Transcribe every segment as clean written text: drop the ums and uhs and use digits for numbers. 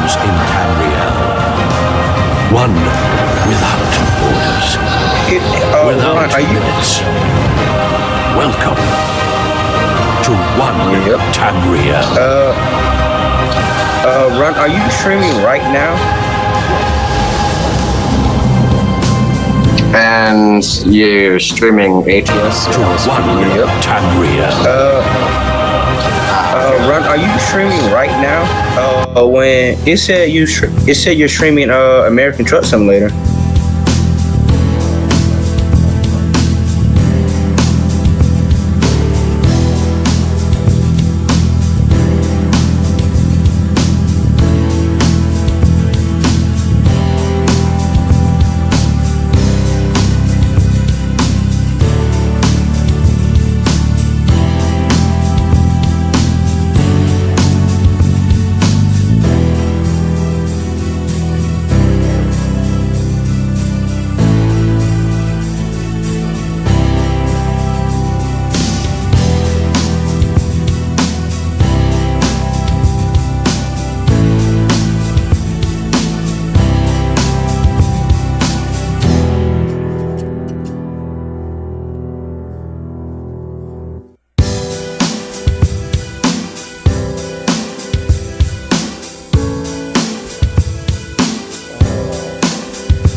heroes in Tamriel. One without borders. Without limits. Welcome to one Tamriel. Runt, are you streaming right now? And you're streaming ATS? To one Tamriel. Runt, are you streaming right now? When it said you're streaming American Truck Simulator.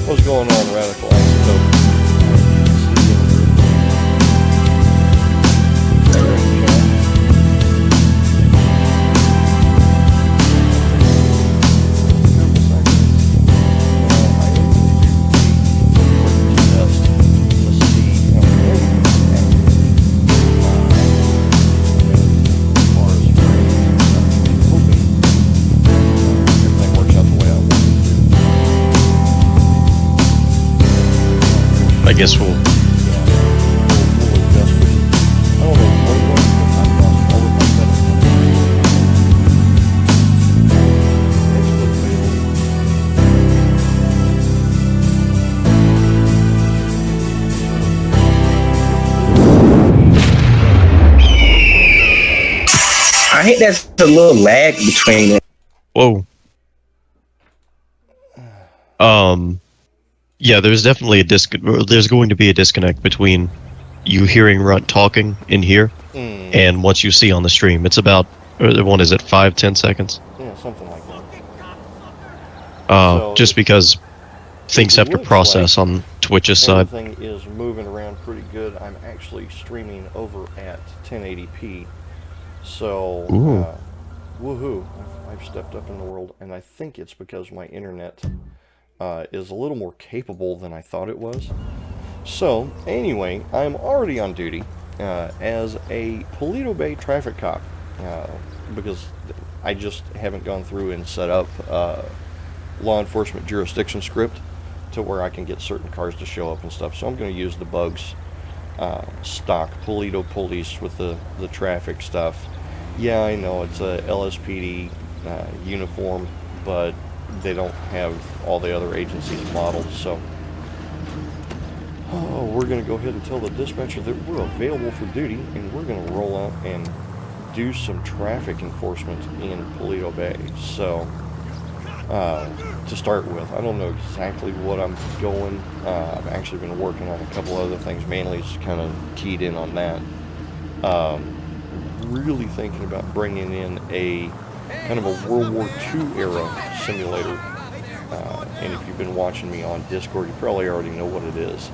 What's going on, Radical Isotope? I guess we'll. I think there's a little lag between it. Whoa. Yeah, there's definitely there's going to be a disconnect between you hearing Runt talking in here and what you see on the stream. It's about, what is it, 5-10 seconds? Yeah, something like that. Just because things have to process like on Twitch's side. Everything is moving around pretty good. I'm actually streaming over at 1080p. So, woohoo, I've stepped up in the world, and I think it's because my internet is a little more capable than I thought it was. So, anyway, I'm already on duty as a Paleto Bay traffic cop because I just haven't gone through and set up law enforcement jurisdiction script to where I can get certain cars to show up and stuff. So I'm going to use the bugs stock Paleto police with the traffic stuff. Yeah, I know it's a LSPD uniform, but they don't have all the other agencies modeled, so we're going to go ahead and tell the dispatcher that we're available for duty, and we're going to roll out and do some traffic enforcement in Paleto Bay. So to start with, I don't know exactly what I'm going. I've actually been working on a couple other things, mainly just kind of keyed in on that. Really thinking about bringing in a kind of a World War II era simulator, and if you've been watching me on Discord, you probably already know what it is,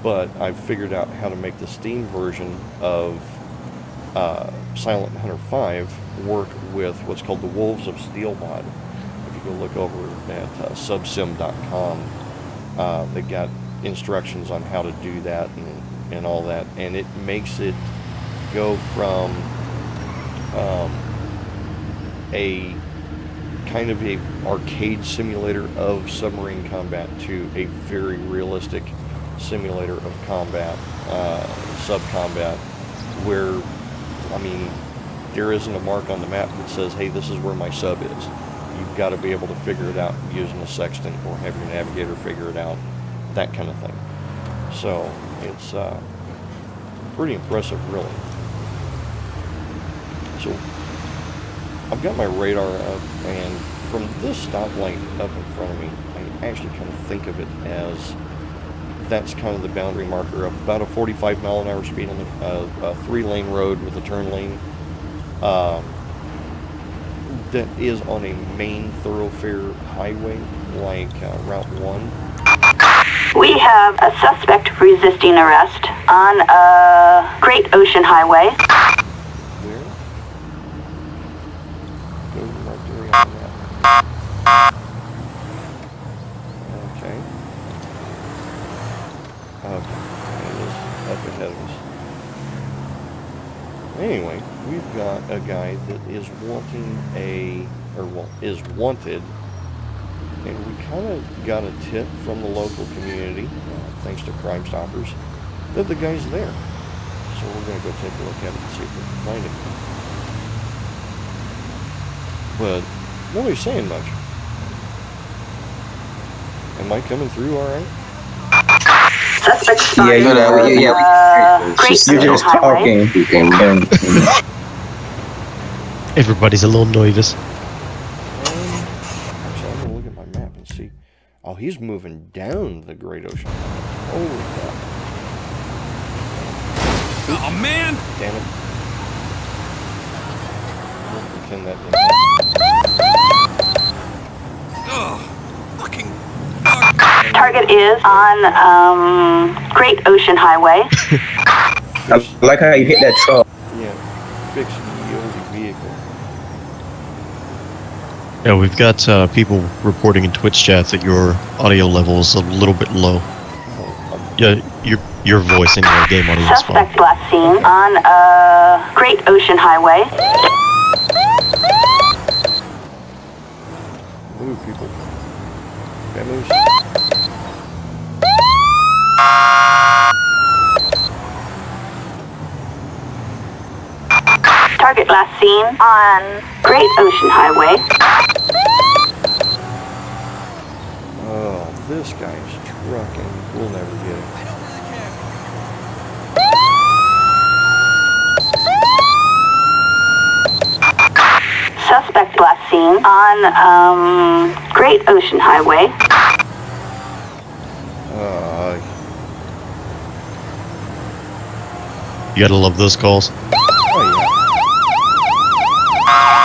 but I've figured out how to make the Steam version of Silent Hunter 5 work with what's called the Wolves of Steel mod. If you go look over at subsim.com, they've got instructions on how to do that and all that, and it makes it go from a kind of a arcade simulator of submarine combat to a very realistic simulator of combat, sub-combat, where, I mean, there isn't a mark on the map that says, hey, this is where my sub is. You've got to be able to figure it out using a sextant or have your navigator figure it out, that kind of thing. So it's pretty impressive, really. So I've got my radar up, and from this stoplight up in front of me, I actually kind of think of it as that's kind of the boundary marker of about a 45 mile an hour speed on a 3-lane road with a turn lane that is on a main thoroughfare highway like Route 1. We have a suspect resisting arrest on a Great Ocean Highway. Where? Go right there on that. Okay. Okay. It is up ahead of us. Anyway, we've got a guy that is is wanted, and we kind of got a tip from the local community, thanks to Crime Stoppers, that the guy's there. So we're going to go take a look at it and see if we can find him. But nobody's saying much. Am I coming through all right? Suspect spotted. Great You're just Highway. talking. Everybody's a little nervous. Actually, I'm going to look at my map and see. Oh, he's moving down the Great Ocean. Holy crap. Oh, man! Damn it. We'll pretend that didn't happen. Oh, fucking... Target is on Great Ocean Highway. I like how you hit that truck. Yeah, fix the old vehicle. Yeah, we've got people reporting in Twitch chat that your audio level is a little bit low. Yeah, your voice and your game audio is fine. Suspect last seen on a Great Ocean Highway. Move, people. That moves. Target last seen on Great Ocean Highway. Oh, this guy's trucking. We'll never get him. Suspect last seen on Great Ocean Highway. You gotta love those calls. Oh,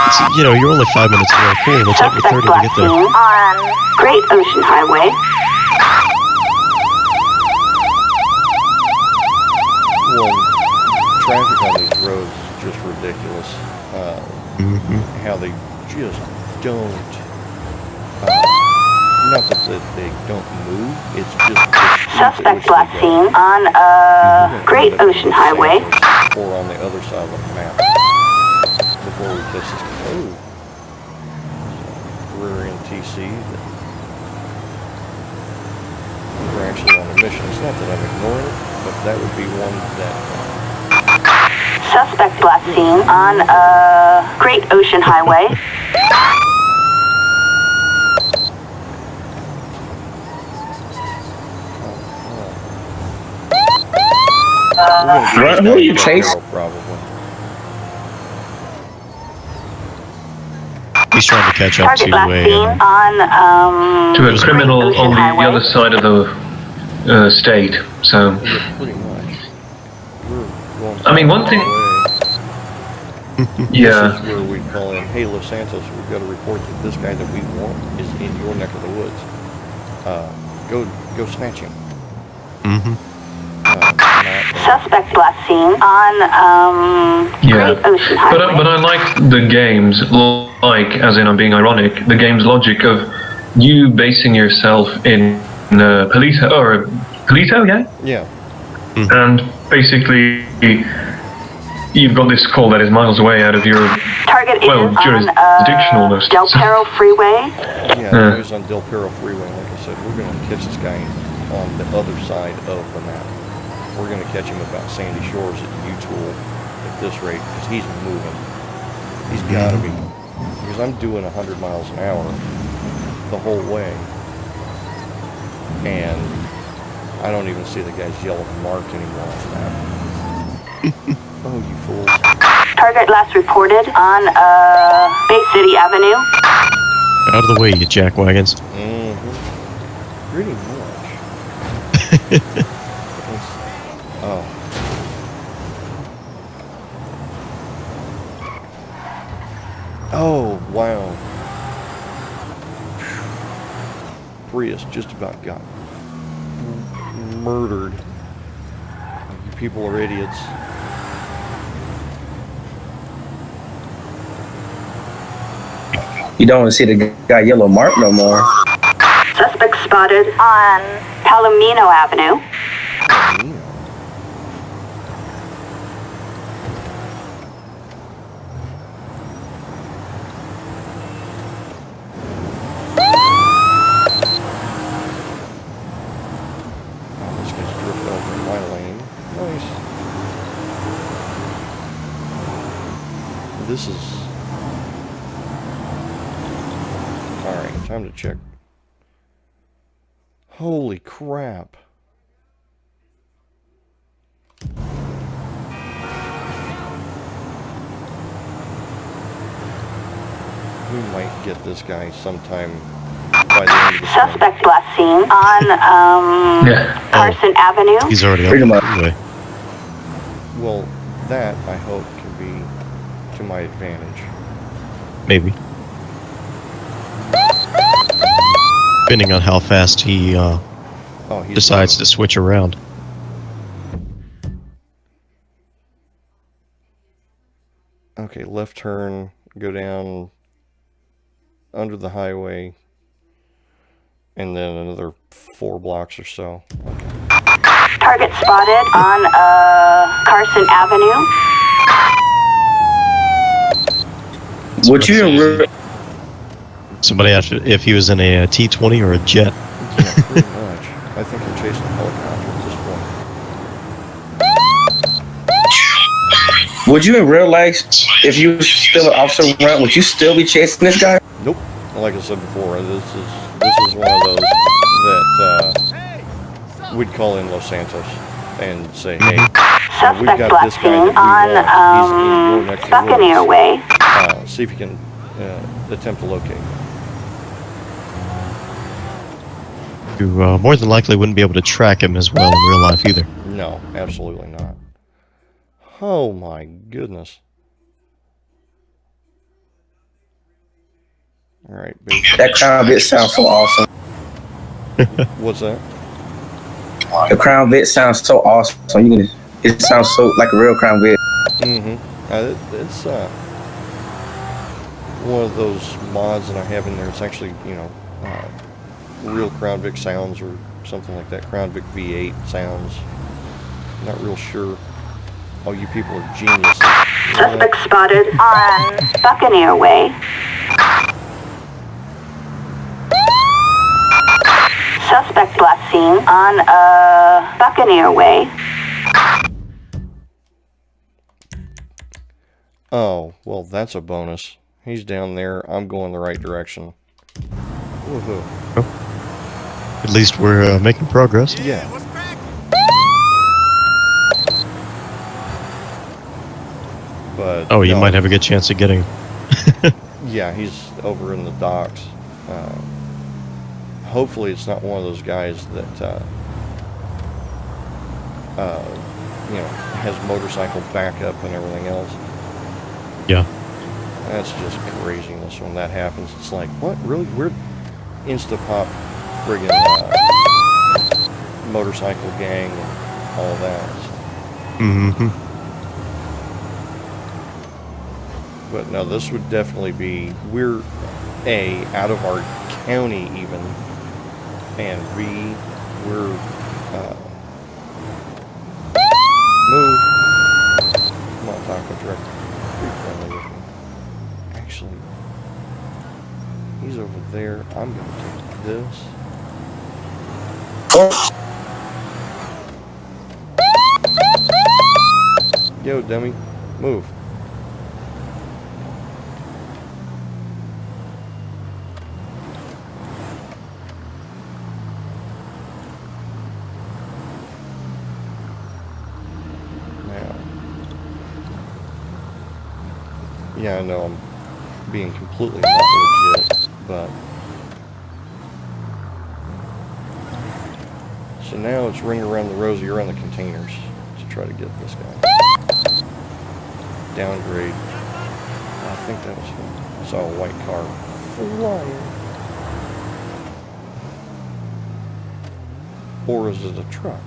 It's, you know, you're only 5 minutes away. Cool, we'll take you 30 to Suspect get last there. seen on Great Ocean Highway. well, traffic on these roads is just ridiculous. How they just don't. Not that they don't move. It's just. Suspect last seen on a Great Ocean Highway. Or on the other side of the map. Before we catch this. Oh. Rear end TC. We're actually on a mission. It's not that I'm ignoring it, but that would be one that. Suspect last seen on a Great Ocean Highway. Runt, who are you chasing? Probably. He's trying to catch up Target last seen to on to a criminal Great Ocean on the Highway. other side of the state. So, Yeah, pretty much. We're going I mean, one far thing- away. yeah. This is where we call in, hey, Los Santos, we've got a report that this guy that we want is in your neck of the woods. Go snatch him. Suspect last seen on Yeah, Great Ocean Highway. but I like the game's as in I'm being ironic, the game's logic of you basing yourself in Polito, yeah? Yeah. And basically, you've got this call that is miles away out of your, Target well, is jurisdiction on almost. Del Perro Freeway. Yeah, he was on Del Perro Freeway. Like I said, we're going to catch this guy on the other side of the map. We're going to catch him about Sandy Shores at U-Tool at this rate because he's moving. He's got to be. Because I'm doing 100 miles an hour the whole way. And I don't even see the guy's yellow mark anymore on the map. Oh, you fools. Target last reported on Bay City Avenue. Out of the way, you jackwagons. Pretty much. Oh. Oh, wow. Prius just about got murdered. You people are idiots. You don't want to see the guy yellow mark no more. Suspect spotted on Palomino Avenue. This guy's drifted over in my lane. Nice. This is... Alright, time to check. Holy crap. We might get this guy sometime by the end of the Suspect last seen on Carson Avenue. He's already up. Pretty much. Anyway. Well, that, I hope, can be to my advantage. Maybe. Depending on how fast he He's decides to switch around. Okay, left turn, go down under the highway, and then another 4 blocks or so. Target spotted on Carson Avenue. Would you? Somebody asked if he was in a T-20 or a jet. Yeah, pretty much. I think I'm chasing a helicopter at this point. Would you in real life, if you were still an officer Runt, would you still be chasing this guy? Nope. Like I said before, this is one of those that we'd call in Los Santos and say, hey, we've Suspect got this last guy seen that on we want. He's in your neck of the Buccaneer woods. Way. See if you can attempt to locate him. You more than likely wouldn't be able to track him as well in real life either. No, absolutely not. Oh my goodness. Alright, baby. That Crown Vic sounds so awesome. What's that? The Crown Vic sounds so awesome. It sounds so like a real Crown Vic. It's one of those mods that I have in there. It's actually, real Crown Vic sounds or something like that. Crown Vic V8 sounds. Not real sure. Oh, you people are geniuses. Suspect spotted on Buccaneer Way. Suspect last seen on Buccaneer Way. Oh, well, that's a bonus. He's down there. I'm going the right direction. Woohoo. At least we're making progress. Yeah. But Oh, you no. might have a good chance of getting him. Yeah, he's over in the docks. Hopefully it's not one of those guys that, has motorcycle backup and everything else. Yeah. That's just craziness when that happens. It's like, what? Really? We're Insta-pop friggin' motorcycle gang and all that. Mm-hmm. But no, this would definitely be, we're A, out of our county even, and B, we're, move. Come on, Taco Truck. Be friendly with me. Actually, he's over there. I'm going to take this. Yo, dummy. Move. Yeah, I know I'm being completely not legit, but... So now it's ring around the rosy around the containers to try to get this guy. Downgrade. I think that was him. I saw a white car flying. Or is it a truck?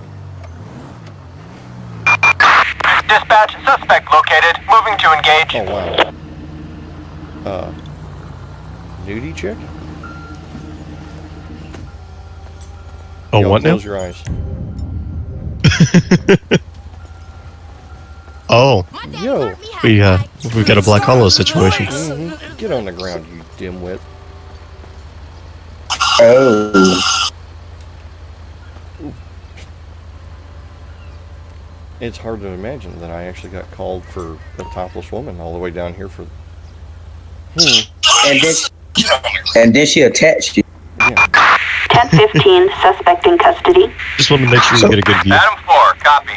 Dispatch, suspect located. Moving to engage. Oh, wow. Nudie chick? Oh, Yo, what now? Close your eyes. Oh, Yo! we got a Black Hollow situation. Mm-hmm. Get on the ground, you dimwit. Oh. It's hard to imagine that I actually got called for a topless woman all the way down here for... And then she attached you. Yeah. 1015, suspect in custody. Just want to make sure you get a good view. Adam 4, copy.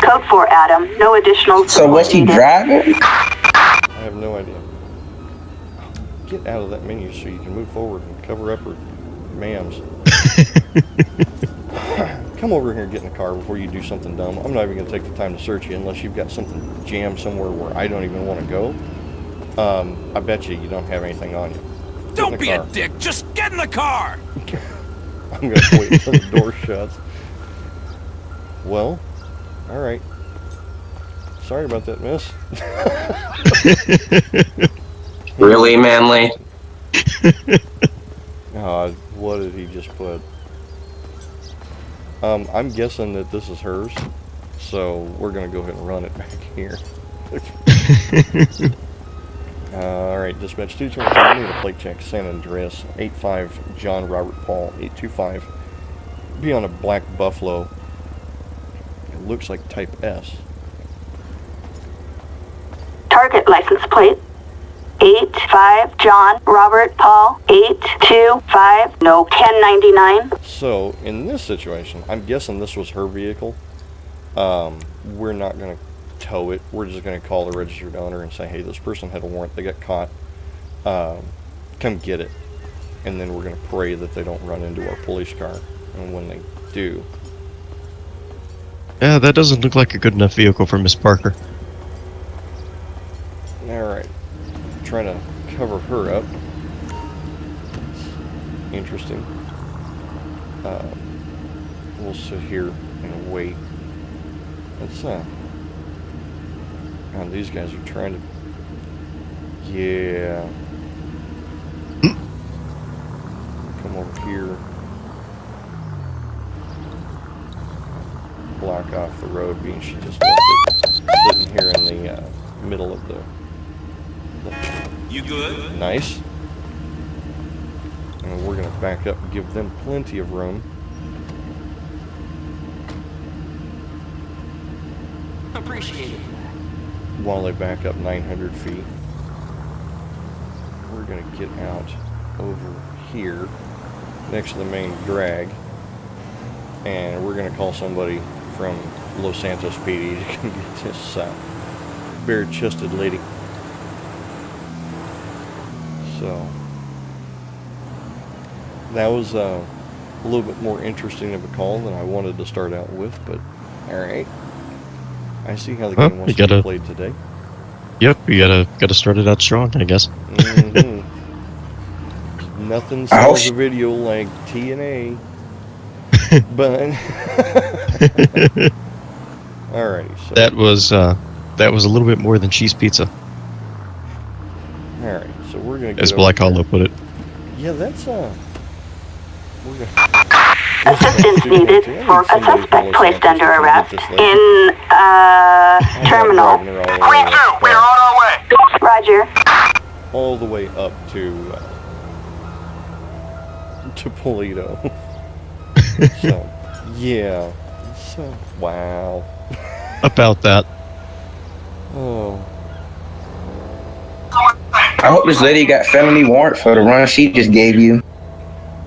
Code 4, Adam. No additional... So was she driving? I have no idea. Get out of that menu so you can move forward and cover up her ma'ams. Come over here and get in the car before you do something dumb. I'm not even going to take the time to search you unless you've got something jammed somewhere where I don't even want to go. I bet you don't have anything on you. Don't be a dick. Just get in the car. I'm going to wait until the door shuts. Well, alright. Sorry about that, miss. Really, Manly? What did he just put? I'm guessing that this is hers, so we're gonna go ahead and run it back here. Alright, dispatch 222, I need a plate check, San Andreas, 85 John Robert Paul, 825. Be on a black Buffalo. It looks like type S. Target license plate. 85 John Robert Paul 825 no 1099. So in this situation, I'm guessing this was her vehicle. We're not going to tow it. We're just going to call the registered owner and say, hey, this person had a warrant, they got caught, come get it. And then we're going to pray that they don't run into our police car. And when they do... Yeah, that doesn't look like a good enough vehicle for Miss Parker. Alright. Trying to cover her up. Interesting. We'll sit here and wait. Let's and these guys are trying to... Yeah. Come over here. Block off the road, being she just left it sitting here in the middle of the... You good? Nice. And we're going to back up and give them plenty of room. Appreciate it. While they back up 900 feet. We're going to get out over here next to the main drag. And we're going to call somebody from Los Santos PD to come get this bare-chested lady. So that was a little bit more interesting of a call than I wanted to start out with, but alright. I see how the game wants to be played today. Yep, you gotta start it out strong, I guess. Mm-hmm. Nothing sells a video like TNA. But alrighty, so that was a little bit more than cheese pizza. Alright, so we're gonna get as Black Hollow put it. Yeah, that's we're gonna Assistance needed for a suspect placed under arrest in terminal. Green 2, we are on our way. Roger. All the way up to Polito. So yeah. So wow. About that. Oh. I hope this lady got felony warrant for the run she just gave you.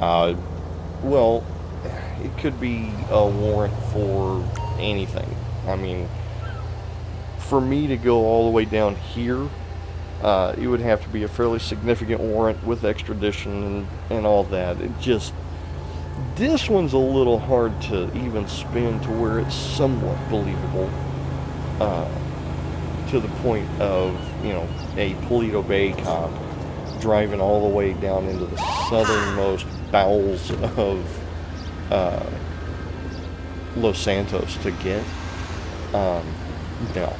Well, it could be a warrant for anything. I mean, for me to go all the way down here, it would have to be a fairly significant warrant with extradition and all that. It just, this one's a little hard to even spin to where it's somewhat believable, to the point of, you know, a Paleto Bay cop driving all the way down into the southernmost bowels of Los Santos to get, no.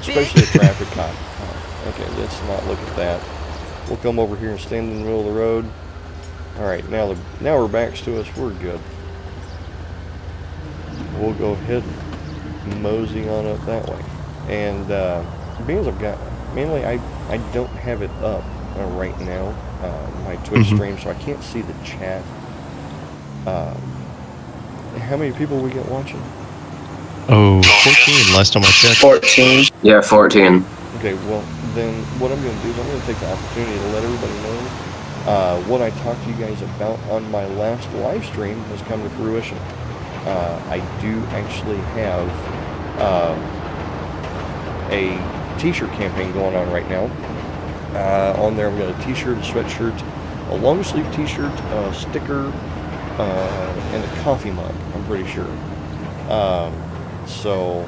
Especially a traffic cop. Okay, let's not look at that. We'll come over here and stand in the middle of the road. Alright, now we're backs to us, we're good. We'll go ahead and mosey on up that way. And being as I've got, mainly I don't have it up right now, my Twitch stream, so I can't see the chat. How many people we got watching? Oh, 14 last time I checked. 14. Yeah, 14. Okay, well, then what I'm going to do is I'm going to take the opportunity to let everybody know what I talked to you guys about on my last live stream has come to fruition. I do actually have a t-shirt campaign going on right now. On there I've got a t-shirt, a sweatshirt, a long sleeve t-shirt, a sticker, and a coffee mug, I'm pretty sure. So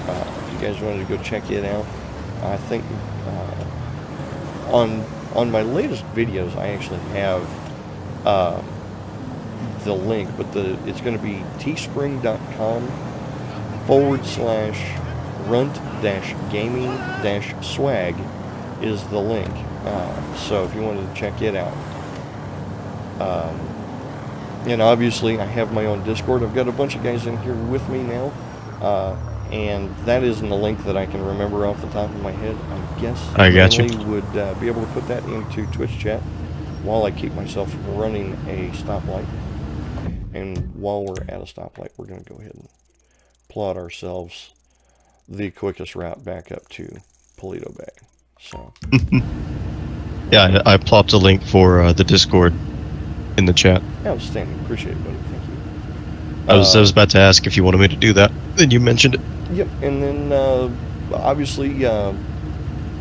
if you guys wanted to go check it out, I think on my latest videos I actually have the link, but it's going to be teespring.com/runt-gaming-swag is the link. So if you wanted to check it out. And obviously I have my own Discord. I've got a bunch of guys in here with me now. And that isn't the link that I can remember off the top of my head. I guess I got you. would be able to put that into Twitch chat while I keep myself running a stoplight. And while we're at a stoplight, we're going to go ahead and plot ourselves the quickest route back up to Paleto Bay. So. Yeah, I plopped a link for the Discord in the chat. Outstanding. Appreciate it, buddy. Thank you. I was about to ask if you wanted me to do that, then you mentioned it. Yep, and then obviously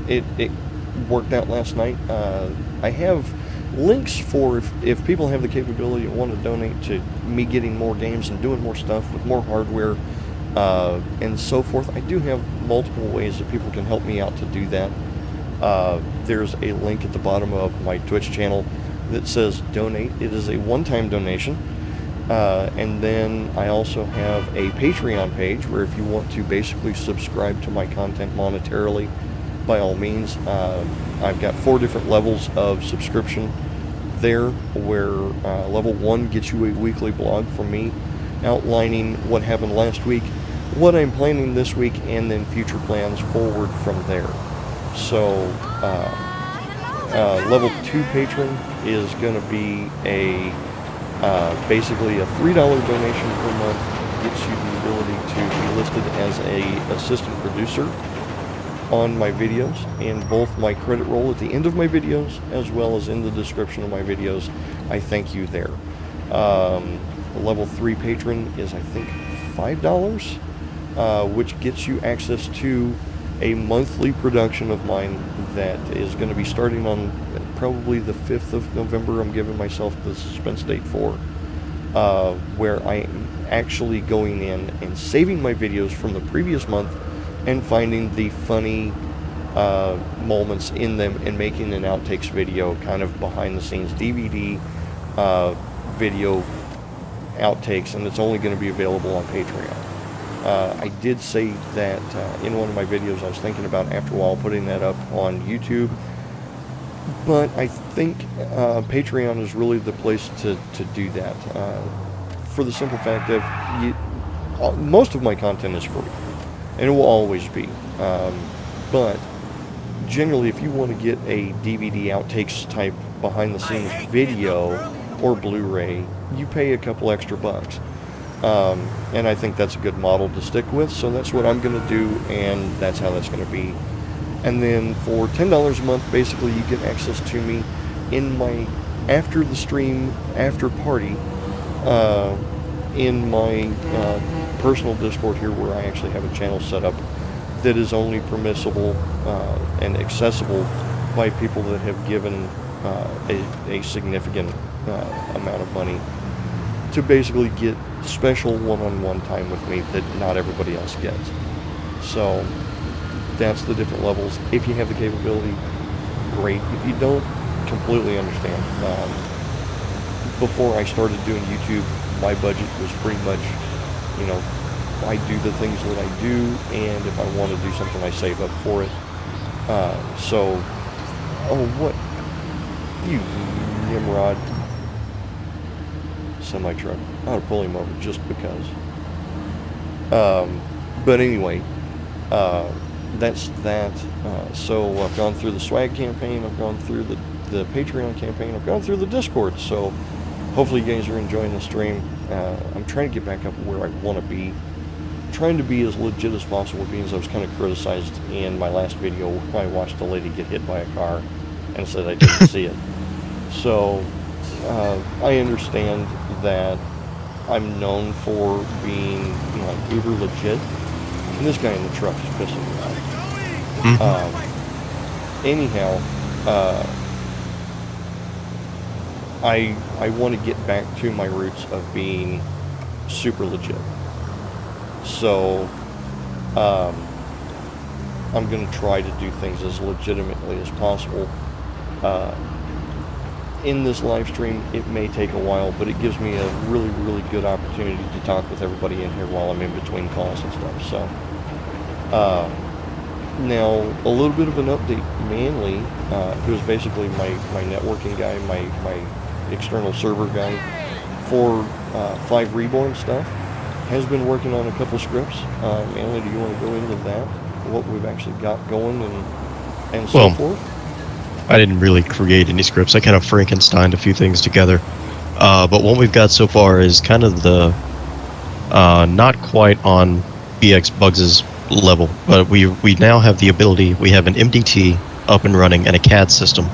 it worked out last night. I have links for if people have the capability and want to donate to me getting more games and doing more stuff with more hardware and so forth. I do have multiple ways that people can help me out to do that. There's a link at the bottom of my Twitch channel that says donate. It is a one-time donation. And then I also have a Patreon page where if you want to basically subscribe to my content monetarily, by all means, I've got 4 different levels of subscription there, where level 1 gets you a weekly blog from me outlining what happened last week, what I'm planning this week, and then future plans forward from there. So level 2 patron is going to be a basically a $3 donation per month. Gets you the ability to be listed as a assistant producer on my videos, and both my credit roll at the end of my videos as well as in the description of my videos. I thank you there. The level 3 patron is I think $5, which gets you access to a monthly production of mine that is going to be starting on probably the 5th of November. I'm giving myself the suspense date for, where I am actually going in and saving my videos from the previous month and finding the funny moments in them and making an outtakes video, kind of behind the scenes DVD video outtakes, and it's only going to be available on Patreon. I did say that in one of my videos I was thinking about after a while putting that up on YouTube, but I think Patreon is really the place to do that, for the simple fact that most of my content is free, and it will always be, but generally if you want to get a DVD outtakes type behind the scenes video or Blu-ray, you pay a couple extra bucks. And I think that's a good model to stick with, so that's what I'm going to do, and that's how that's going to be. And then for $10 a month, basically you get access to me in my after the stream, after party, in my personal Discord here, where I actually have a channel set up that is only permissible and accessible by people that have given a significant amount of money to basically get special one-on-one time with me that not everybody else gets. So that's the different levels. If you have the capability, great. If you don't, completely understand. Before I started doing YouTube, my budget was pretty much, you know, I do the things that I do, and if I want to do something, I save up for it. Oh, what? You Nimrod. Semi-truck. I ought to pull him over just because. But anyway, that's that. So I've gone through the swag campaign, I've gone through the Patreon campaign, I've gone through the Discord, so hopefully you guys are enjoying the stream. I'm trying to get back up where I want to be. Trying to be as legit as possible, being I was kind of criticized in my last video when I watched a lady get hit by a car and said I didn't see it. So I understand that I'm known for being, you know, like uber legit, and this guy in the truck is pissing me off. Anyhow, I want to get back to my roots of being super legit. So I'm going to try to do things as legitimately as possible. In this live stream, it may take a while, but it gives me a really, really good opportunity to talk with everybody in here while I'm in between calls and stuff. So now a little bit of an update. Manly, who is basically my networking guy, my external server guy for 5 Reborn stuff, has been working on a couple scripts. Manly, do you want to go into that? What we've actually got going and so forth? I didn't really create any scripts. I kind of Frankensteined a few things together. But what we've got so far is kind of the not quite on BX Bugs' level, but we now have the ability, we have an MDT up and running and a CAD system,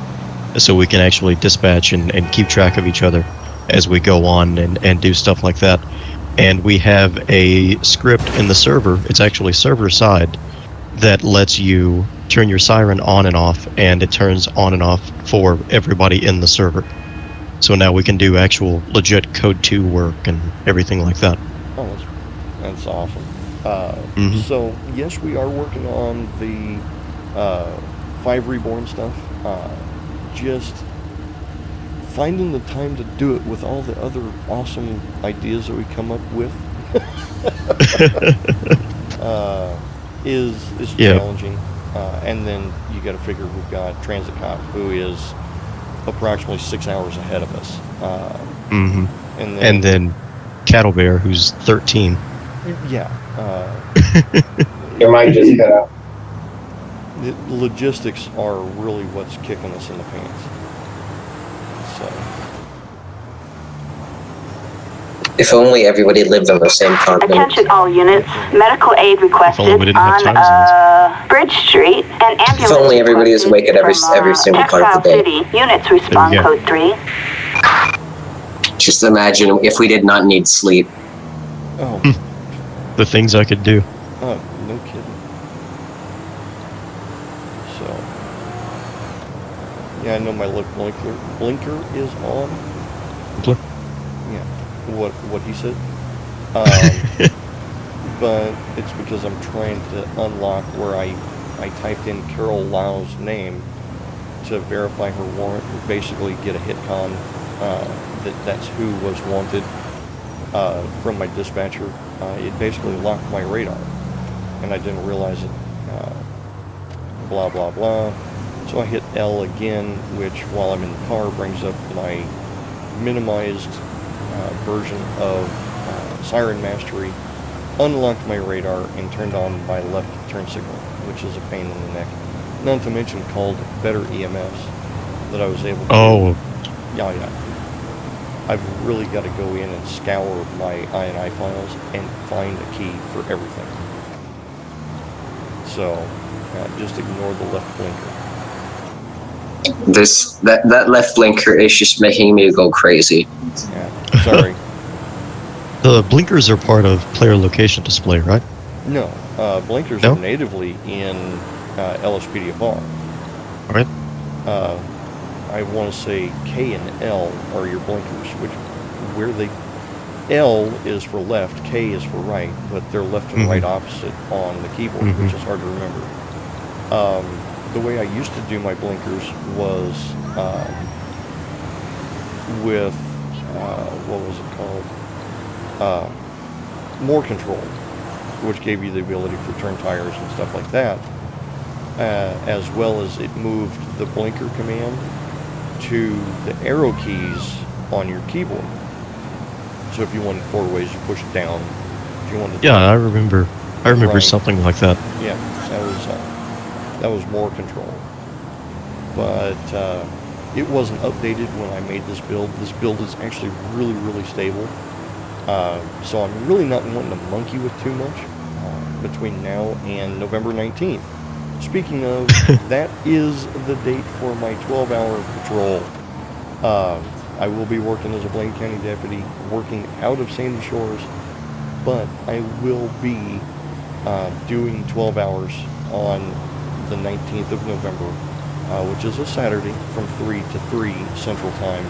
so we can actually dispatch and keep track of each other as we go on and do stuff like that. And we have a script in the server, it's actually server side, that lets you turn your siren on and off, and it turns on and off for everybody in the server. So now we can do actual legit Code 2 work and everything like that. Oh, that's awesome. So yes, we are working on the 5 Reborn stuff. Just finding the time to do it with all the other awesome ideas that we come up with is challenging. And then you got to figure we've got Transit Cop, who is approximately 6 hours ahead of us. And then Cattle Bear, who's 13. Yeah. Your mic just cut out. The logistics are really what's kicking us in the pants. So. If only everybody lived on the same continent. Attention all units. Medical aid requested on Bridge Street and ambulance. If only everybody was awake at every single part of the day. City. Units respond code 3. Just imagine if we did not need sleep. Oh. The things I could do. Oh, no kidding. So. Yeah, I know my left blinker is on. Yeah. What he said. But it's because I'm trying to unlock where I typed in Carol Lau's name to verify her warrant, and basically get a hit con that's who was wanted from my dispatcher. It basically locked my radar, and I didn't realize it. Blah blah blah. So I hit L again, which while I'm in the car brings up my minimized version of Siren Mastery, unlocked my radar, and turned on my left turn signal, which is a pain in the neck. Not to mention called better EMS that I was able to... Oh. Yeah. I've really got to go in and scour my INI files and find a key for everything. So, just ignore the left blinker. That left blinker is just making me go crazy. Yeah, sorry. The blinkers are part of player location display, right? No, blinkers No? are natively in LSPDFR. Alright. I want to say K and L are your blinkers, where they L is for left, K is for right, but they're left and right opposite on the keyboard, which is hard to remember. The way I used to do my blinkers was with what was it called? More control, which gave you the ability for turn tires and stuff like that, as well as it moved the blinker command to the arrow keys on your keyboard. So if you wanted 4 ways, you push it down. If you wanted, Yeah, I remember right. something like that. Yeah, that was more control. But it wasn't updated when I made this build. This build is actually really, really stable. So I'm really not wanting to monkey with too much between now and November 19th. Speaking of, that is the date for my 12-hour patrol. I will be working as a Blaine County deputy, working out of Sandy Shores, but I will be doing 12 hours on the 19th of November, which is a Saturday from 3 to 3 Central Time.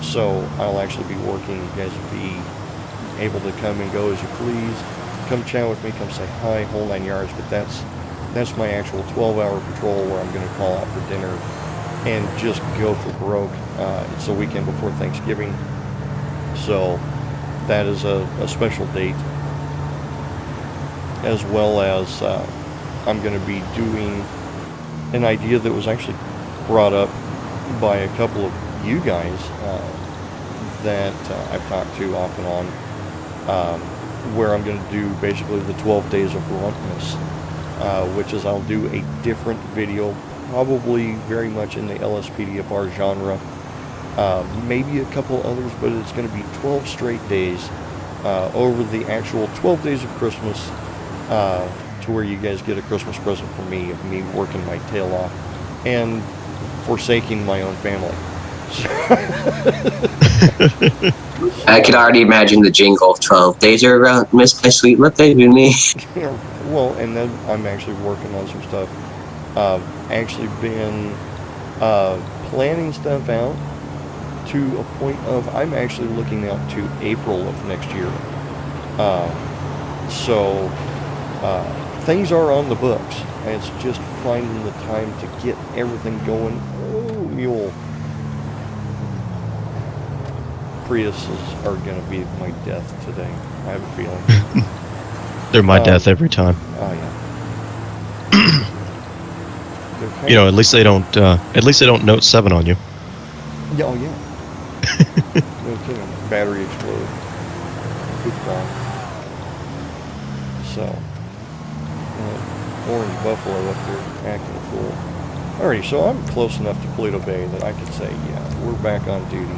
So I'll actually be working. You guys will be able to come and go as you please. Come chat with me, come say hi, whole 9 yards, but that's my actual 12-hour patrol where I'm going to call out for dinner and just go for broke. It's the weekend before Thanksgiving, so that is a special date, as well as I'm going to be doing an idea that was actually brought up by a couple of you guys that I've talked to off and on, where I'm going to do basically the 12 days of Runtness, which is I'll do a different video, probably very much in the LSPDFR genre, maybe a couple others, but it's going to be 12 straight days over the actual 12 days of Christmas, to where you guys get a Christmas present from me of me working my tail off and forsaking my own family. I can already imagine the jingle. 12 days are missed my sweet birthday to me. Well, and then I'm actually working on some stuff. Actually been planning stuff out to a point of I'm actually looking out to April of next year. So things are on the books. It's just finding the time to get everything going. Oh, mule. Priuses are going to be my death today. I have a feeling. They're my death every time. Oh yeah. You know, at least they don't note 7 on you. Yeah, oh yeah. No kidding. Battery exploded. It's gone. So, orange buffalo up there acting a fool. Alrighty, so I'm close enough to Toledo Bay that I could say, yeah, we're back on duty.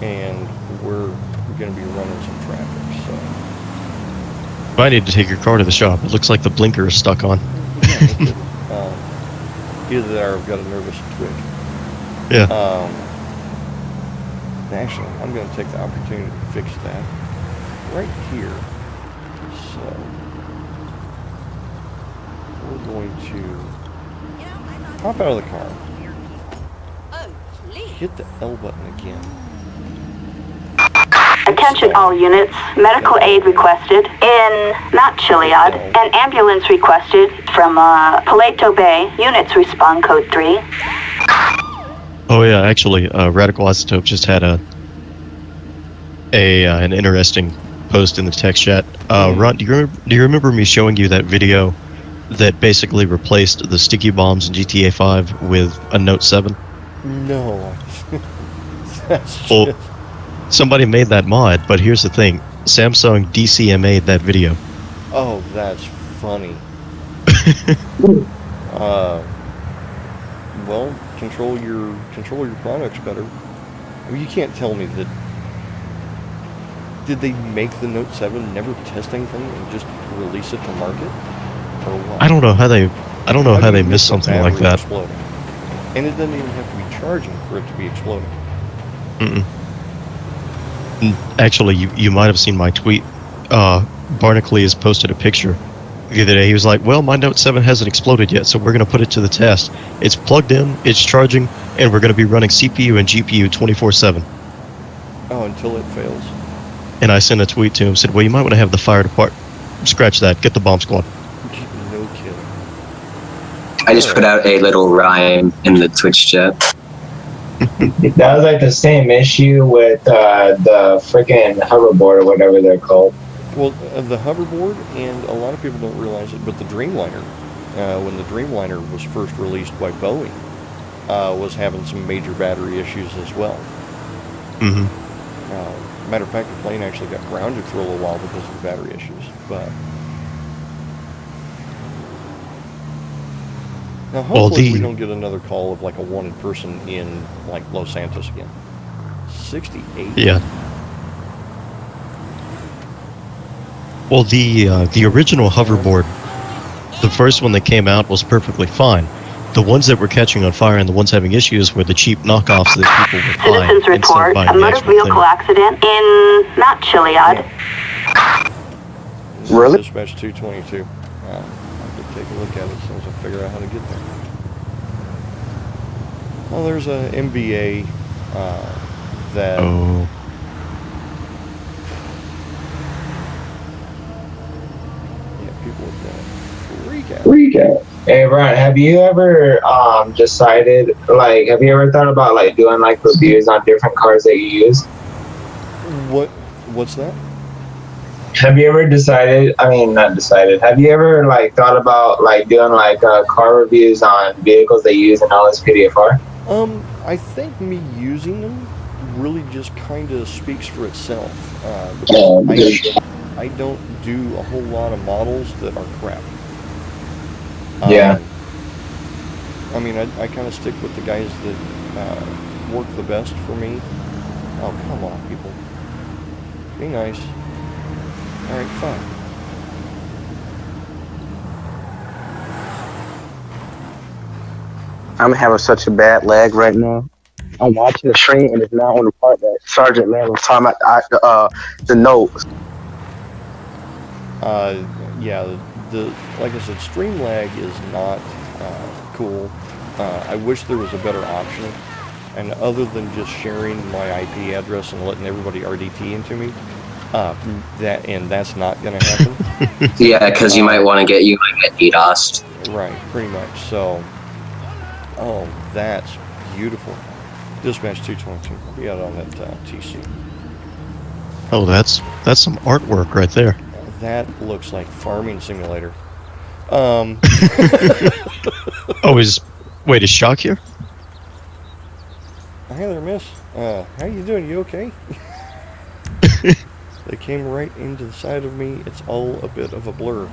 And we're going to be running some traffic, so. I need to take your car to the shop. It looks like the blinker is stuck on. Either that or I've got a nervous twitch. Yeah. Actually, I'm going to take the opportunity to fix that right here. So, we're going to hop out of the car. Hit the L button again. Attention all units, medical aid requested in not Chiliad, an ambulance requested from Paleto Bay, units respond code 3. Oh yeah, actually, Radical Isotope just had an interesting post in the text chat. Runt, do you remember me showing you that video that basically replaced the sticky bombs in GTA 5 with a Note 7? No. That's well, somebody made that mod, but here's the thing. Samsung DCMA'd that video. Oh, that's funny. Well, control your products better. I mean, you can't tell me that. Did they make the Note 7, never test anything, and just release it to market, or what? I don't know how they missed something like that. Exploding? And it doesn't even have to be charging for it to be exploding. Actually, you might have seen my tweet. Barnacle has posted a picture the other day. He was like, well, my Note 7 hasn't exploded yet, so we're going to put it to the test. It's plugged in, it's charging, and we're going to be running CPU and GPU 24/7. Oh, until it fails. And I sent a tweet to him, said, well, you might want to have the fire department. Scratch that, get the bomb squad. No kidding. I just put out a little rhyme in the Twitch chat. That was like the same issue with the freaking hoverboard or whatever they're called. Well, the hoverboard, and a lot of people don't realize it, but the Dreamliner, when the Dreamliner was first released by Boeing, was having some major battery issues as well. Mm-hmm. Matter of fact, the plane actually got grounded for a little while because of the battery issues. But now, hopefully, we don't get another call of like a wanted person in like Los Santos again. 68. Yeah. Well, the original hoverboard, the first one that came out was perfectly fine. The ones that were catching on fire and the ones having issues were the cheap knockoffs that people would buy. Citizens report a motor vehicle accident in not Chiliad. Really? Dispatch 222. I could take a look at it as soon as I figure out how to get there. Well, there's a MVA that. Oh. People are gonna freak out. Freak out. Hey, Ron, have you ever decided, like, have you ever thought about like doing like reviews on different cars that you use? What's that? Have you ever decided? I mean, not decided. Have you ever like thought about like doing like car reviews on vehicles they use in LSPDFR? I think me using them really just kind of speaks for itself. I don't do a whole lot of models that are crap. Yeah. I mean, I kind of stick with the guys that work the best for me. Oh, come on, people. Be nice. Alright, fine. I'm having such a bad lag right now. I'm watching the stream and it's now on the part that Sergeant Man was talking about the notes. Yeah, like I said, stream lag is not cool. I wish there was a better option. And other than just sharing my IP address and letting everybody RDT into me, that's not going to happen. Yeah, because you might want to get DDoSed. Right, pretty much. So, oh, that's beautiful. Dispatch 222. Be out on that TC. Oh, that's some artwork right there. That looks like Farming Simulator. Oh, wait, is Shock here? Hi there, miss. How you doing? You okay? They came right into the side of me. It's all a bit of a blur.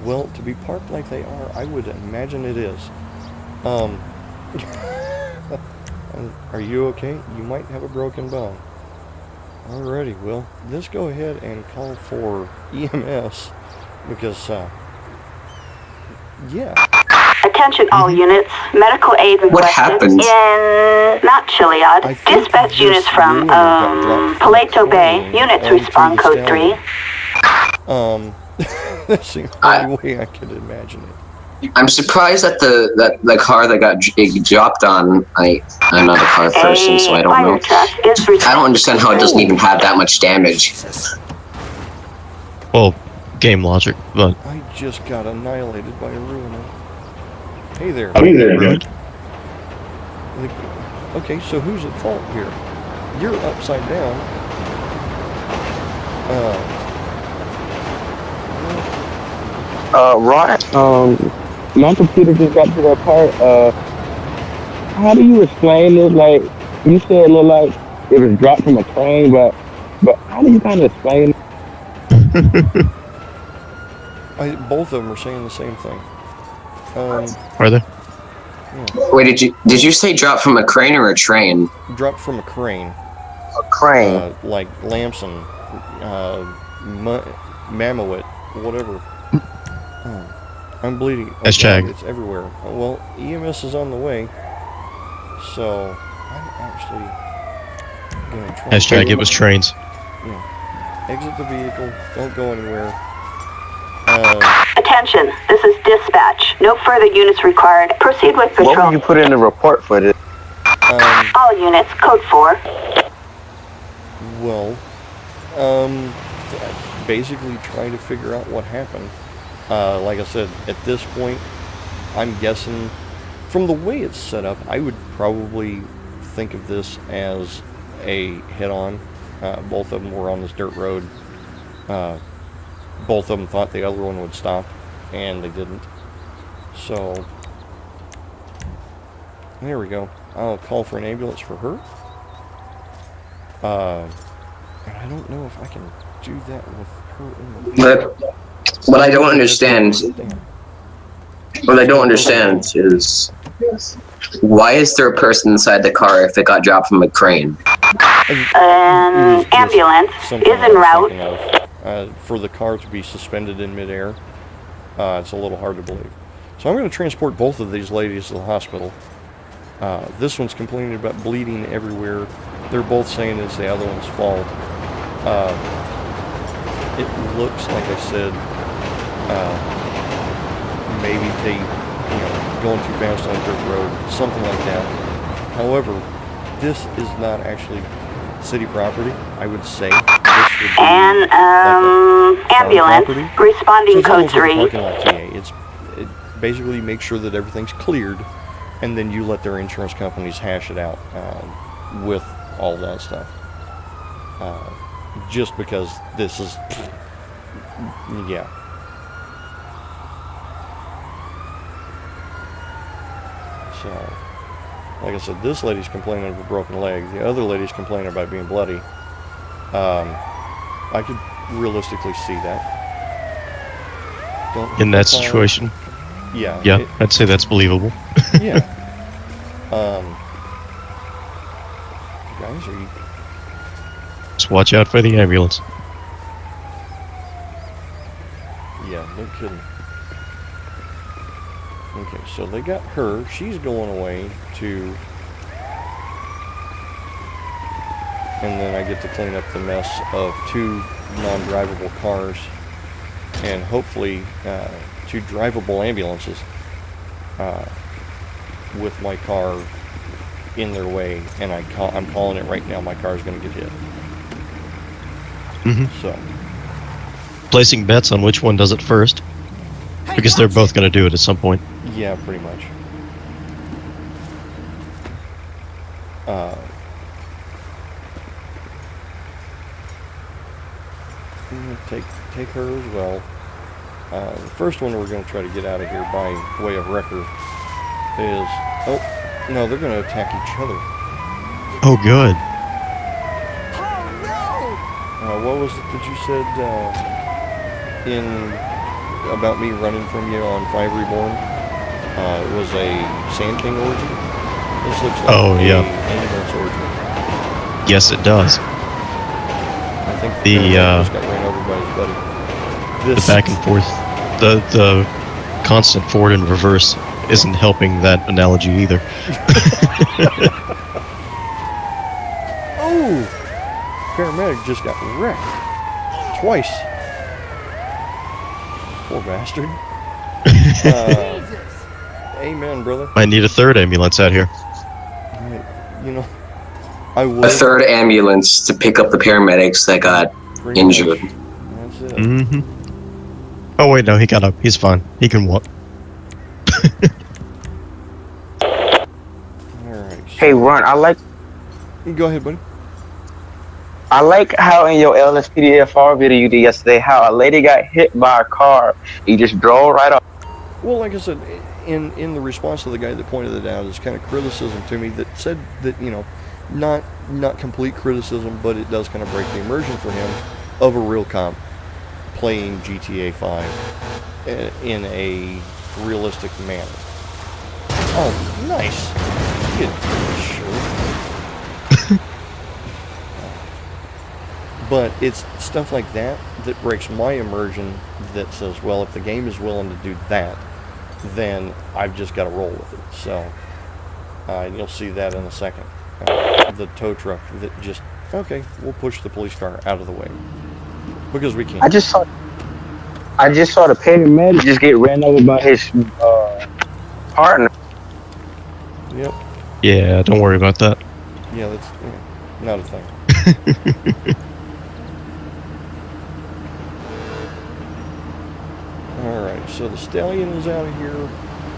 Well, to be parked like they are, I would imagine it is. Are you okay? You might have a broken bone. Alrighty, well, let's go ahead and call for EMS because, yeah. Attention all units. Medical aid requested What happened? in not Chiliad. Dispatch units from Paleto Bay. Units respond code 3. That's the only way I could imagine it. I'm surprised that the car that got dropped on. I'm not a car person, so I don't know. I don't understand how it doesn't even have that much damage. Well, game logic, but I just got annihilated by a ruiner. Hey there. Hey there, ruined. Okay, so who's at fault here? You're upside down. Right. My computer just got to that part. How do you explain this? Like, you said it looked like it was dropped from a crane, but how do you kind of explain it? Both of them are saying the same thing. Are they? Yeah. Wait, did you say drop from a crane or a train? Dropped from a crane. A crane. Like Lamson, Mammoet, whatever. I'm bleeding. Oh, Hashtag. God, it's everywhere. Well, EMS is on the way, so I'm actually gonna try. Hashtag it was trains. exit the vehicle. Don't go anywhere. Attention, this is dispatch. No further units required. Proceed with patrol. What would you put in the report for this? All units, code 4. Well, basically trying to figure out what happened. Like I said, at this point, I'm guessing, from the way it's set up, I would probably think of this as a head-on. Both of them were on this dirt road. Both of them thought the other one would stop, and they didn't. So, there we go. I'll call for an ambulance for her. And I don't know if I can do that with her in the But what I don't understand, is why is there a person inside the car if it got dropped from a crane? An ambulance is en route. For the car to be suspended in midair, it's a little hard to believe. So I'm going to transport both of these ladies to the hospital. This one's complaining about bleeding everywhere. They're both saying it's the other one's fault. It looks, like I said, maybe they, going too fast on a dirt road, something like that. However, this is not actually city property. I would say this would be An ambulance responding so code 3. Parking lot TA. It basically makes sure that everything's cleared, and then you let their insurance companies hash it out with all that stuff. Just because this is, yeah. So, like I said, this lady's complaining of a broken leg. The other lady's complaining about being bloody. I could realistically see that. In that situation? Yeah. Yeah, I'd say that's believable. Yeah. Guys, are you... Just watch out for the ambulance. Yeah, no kidding. Okay, so they got her. She's going away to... And then I get to clean up the mess of 2 non-drivable cars. And hopefully 2 drivable ambulances. With my car in their way. And I'm calling it right now. My car's going to get hit. So... Placing bets on which one does it first. Because they're both going to do it at some point. Yeah, pretty much. Take her as well. The first one we're going to try to get out of here by way of wrecker is... Oh, no, they're going to attack each other. Oh, good. What was it that you said about me running from you on 5 Reborn? It was a Sand King origin? This looks like ambulance origin. Yes, it does. I think the just got ran over by his buddy. The back and forth, the constant forward and reverse isn't helping that analogy either. Oh! Paramedic just got wrecked. Twice. Poor bastard. Amen, brother. I need a 3rd ambulance out here. I would. A 3rd ambulance to pick up the paramedics that got injured. That's it. Mm-hmm. Oh wait, no, he got up. He's fine. He can walk. Alright. Hey, Runt, Go ahead, buddy. I like how in your LSPDFR video you did yesterday, how a lady got hit by a car. You just drove right off. Well, like I said, in the response to the guy that pointed it out, is kind of criticism to me that said that, not complete criticism, but it does kind of break the immersion for him of a real cop playing GTA 5 in a realistic manner. Oh, nice. Good. Sure. But it's stuff like that that breaks my immersion that says, well, if the game is willing to do that, then I've just got to roll with it. So, you'll see that in a second. The tow truck that just, okay, we'll push the police car out of the way. Because we can't. I just saw the paramedic just get ran over by his partner. Yep. Yeah, don't worry about that. Yeah, that's not a thing. Alright, so the Stallion is out of here.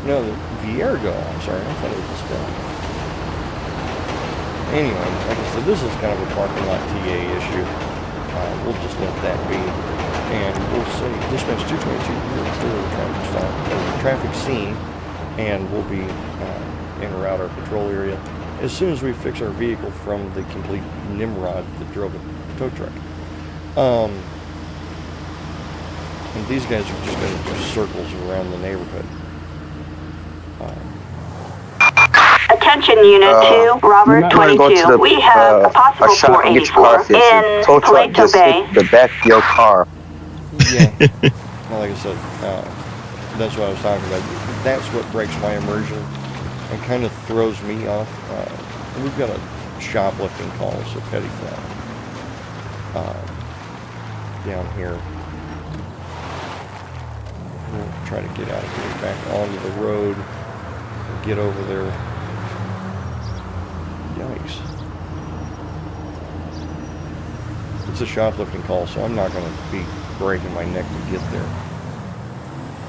No, the Viergo. I'm sorry, I thought it was the Stallion. Anyway, like I said, this is kind of a parking lot TA issue. We'll just let that be. And we'll say dispatch 222 here for the traffic stop, or the traffic scene, and we'll be in or out our patrol area as soon as we fix our vehicle from the complete Nimrod that drove a tow truck. And these guys are just going to do circles around the neighborhood. Attention Unit 2, Robert 22. We have a possible 484 in Paleto Bay. The back of your car. Yeah. Well, like I said, that's what I was talking about. That's what breaks my immersion and kind of throws me off. We've got a shoplifting call, so petty theft. Down here. We'll try to get out of here, back onto the road, and get over there. Yikes. It's a shoplifting call, so I'm not going to be breaking my neck to get there.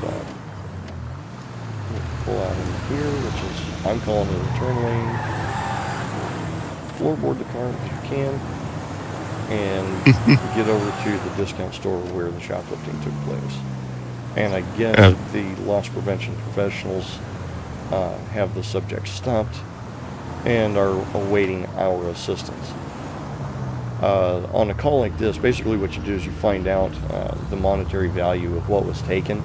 But we'll pull out in here, which is, I'm calling it a turn lane. Floorboard the car if you can, and get over to the discount store where the shoplifting took place. And I guess the loss prevention professionals have the subject stopped and are awaiting our assistance. On a call like this, basically what you do is you find out the monetary value of what was taken,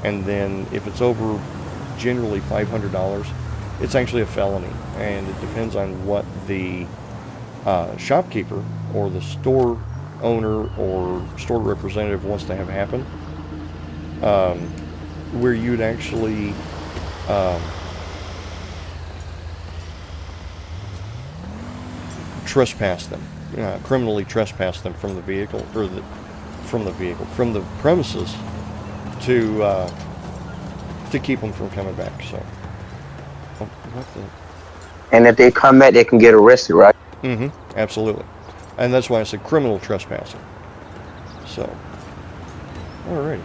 and then if it's over generally $500, it's actually a felony, and it depends on what the shopkeeper or the store owner or store representative wants to have happen. Where you'd actually trespass them, criminally trespass them from the vehicle, or from the premises to keep them from coming back. So, what the? And if they come back, they can get arrested, right? Mm-hmm. Absolutely. And that's why I said criminal trespassing. So, alrighty.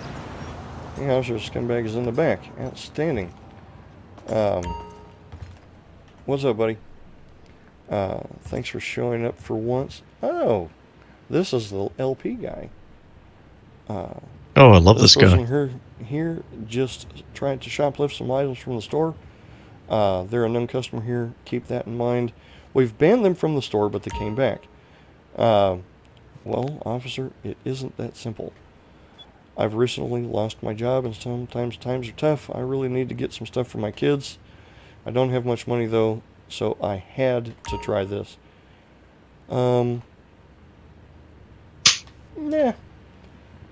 Yeah, Officer Scumbag is in the back. Outstanding. What's up, buddy? Thanks for showing up for once. Oh, this is the LP guy. Oh, I love this guy. Here just trying to shoplift some items from the store. They're a known customer here. Keep that in mind. We've banned them from the store, but they came back. Well, officer, it isn't that simple. I've recently lost my job, and sometimes times are tough. I really need to get some stuff for my kids. I don't have much money, though, so I had to try this. Nah.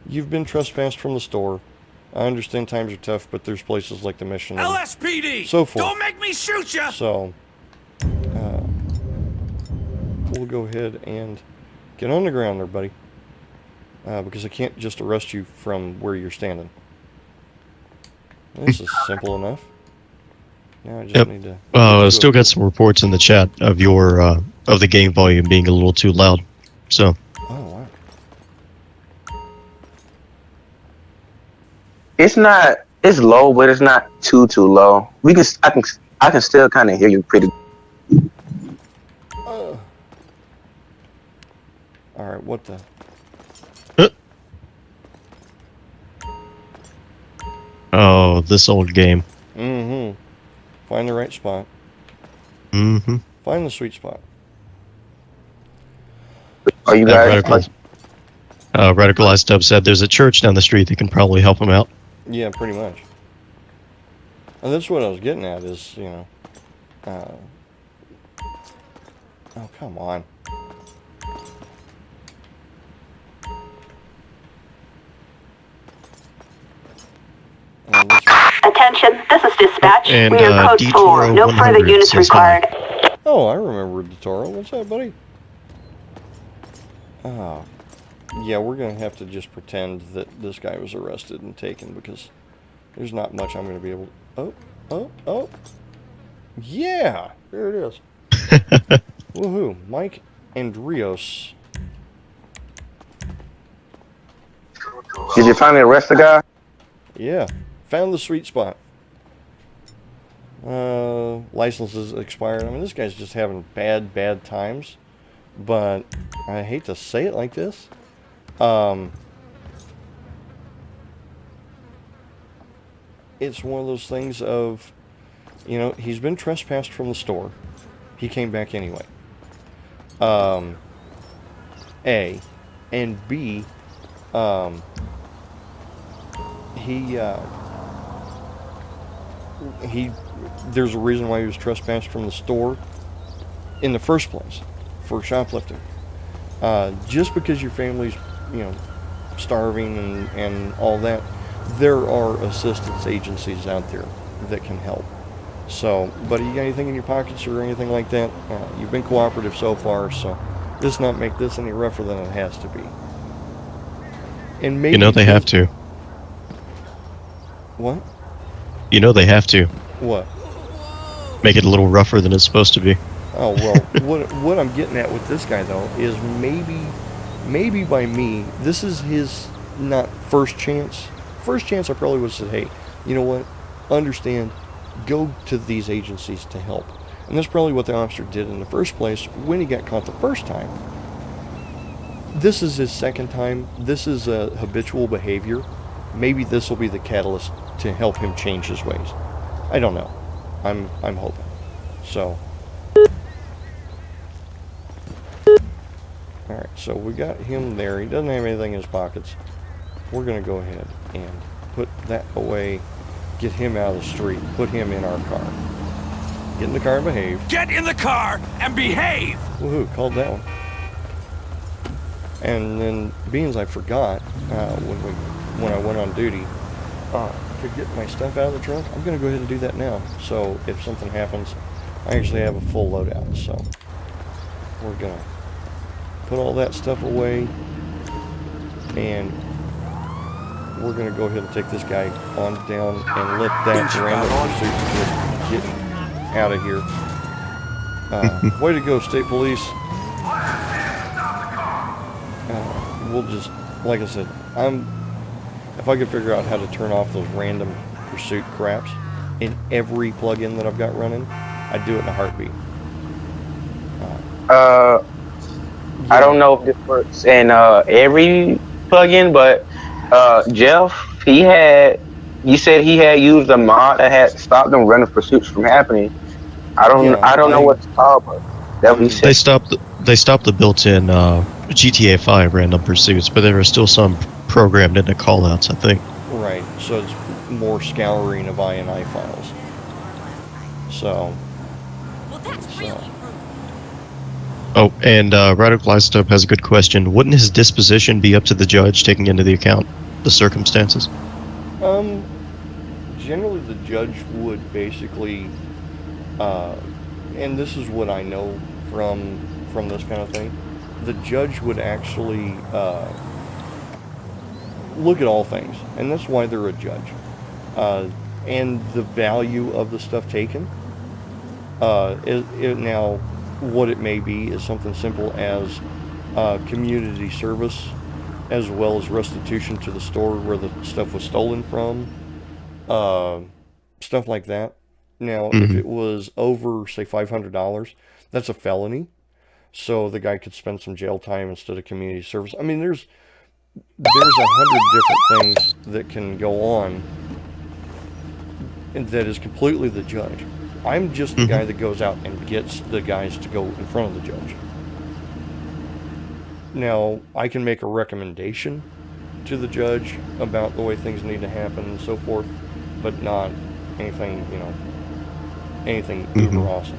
You've been trespassed from the store. I understand times are tough, but there's places like the Mission and LSPD! So forth. Don't make me shoot ya! So, we'll go ahead and get on the ground there, buddy. Because I can't just arrest you from where you're standing. This is simple enough. Now I just need to... Still got some reports in the chat of your of the game volume being a little too loud. So. Oh wow. It's not. It's low, but it's not too low. I can still kind of hear you pretty. All right. What the? Oh, this old game. Mm-hmm. Find the right spot. Mm-hmm. Find the sweet spot. Are you guys? Radicalized Dub said there's a church down the street that can probably help him out. Yeah, pretty much. And that's what I was getting at is, you know... oh, come on. Attention, this is dispatch. And, we are code 4. No further units required. Oh, I remember the Toro. What's up, buddy? Oh, yeah, we're going to have to just pretend that this guy was arrested and taken because there's not much I'm going to be able to... Oh. Yeah, there it is. Woohoo. Mike and Rios. Did you finally arrest the guy? Yeah, found the sweet spot. Licenses expired. I mean, this guy's just having bad times. But I hate to say it like this. It's one of those things of, you know, he's been trespassed from the store. He came back anyway. A. And B, there's a reason why he was trespassed from the store in the first place, for shoplifting. Just because your family's, you know, starving and all that, there are assistance agencies out there that can help. So, buddy, you got anything in your pockets or anything like that? You've been cooperative so far, so let's not make this any rougher than it has to be. And maybe, you know they have to. What? You know they have to. What? Make it a little rougher than it's supposed to be. Oh, well, what I'm getting at with this guy, though, is maybe by me, this is his not first chance. First chance, I probably would have said, hey, you know what? Understand, go to these agencies to help. And that's probably what the officer did in the first place when he got caught the first time. This is his second time. This is a habitual behavior. Maybe this will be the catalyst to help him change his ways. I don't know. I'm hoping. So. Alright, so we got him there. He doesn't have anything in his pockets. We're going to go ahead and put that away. Get him out of the street. Put him in our car. Get in the car and behave. Get in the car and behave! Woohoo, called that one. And then, being as I forgot, when I went on duty, to get my stuff out of the trunk, I'm going to go ahead and do that now. So, if something happens, I actually have a full loadout. So, we're going to put all that stuff away, and we're going to go ahead and take this guy on down and let that random pursuit get out of here. Way to go, State Police. We'll just, like I said, if I could figure out how to turn off those random pursuit craps in every plugin that I've got running, I'd do it in a heartbeat. I don't know if this works in every plugin, but Jeff, you said he had used a mod that had stopped them random pursuits from happening. I don't know what it's called, but that we said. They stopped the built-in GTA 5 random pursuits, but there are still some programmed into callouts, I think. Right, so it's more scouring of INI files. So. Well, that's really rude. Oh, and Radical Isotope has a good question. Wouldn't his disposition be up to the judge, taking into the account the circumstances? Generally the judge would basically, and this is what I know from this kind of thing, the judge would actually look at all things, and that's why they're a judge. And the value of the stuff taken. Now, what it may be is something simple as community service, as well as restitution to the store where the stuff was stolen from, stuff like that. Now, if it was over, say, $500, that's a felony. So the guy could spend some jail time instead of community service. I mean, there's 100 different things that can go on, and that is completely the judge. I'm just the guy that goes out and gets the guys to go in front of the judge. Now, I can make a recommendation to the judge about the way things need to happen and so forth, but not anything, anything uber awesome.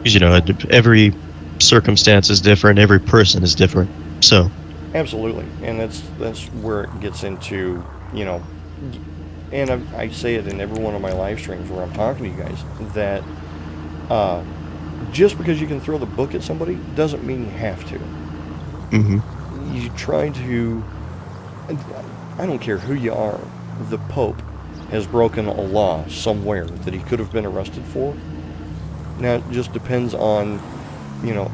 Because, every circumstance is different, every person is different, so. Absolutely, and that's where it gets into, and I say it in every one of my live streams where I'm talking to you guys, that just because you can throw the book at somebody doesn't mean you have to. you try to, I don't care who you are, the Pope has broken a law somewhere that he could have been arrested for. Now it just depends on,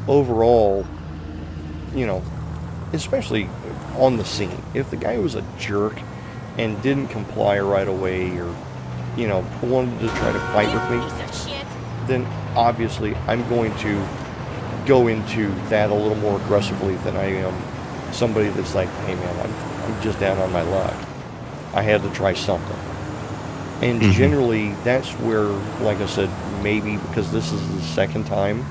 overall, especially on the scene. If the guy was a jerk and didn't comply right away, or, wanted to try to fight with me, then obviously I'm going to go into that a little more aggressively than I am somebody that's like, hey man, I'm just down on my luck. I had to try something. And generally, that's where, like I said, maybe because this is the second time,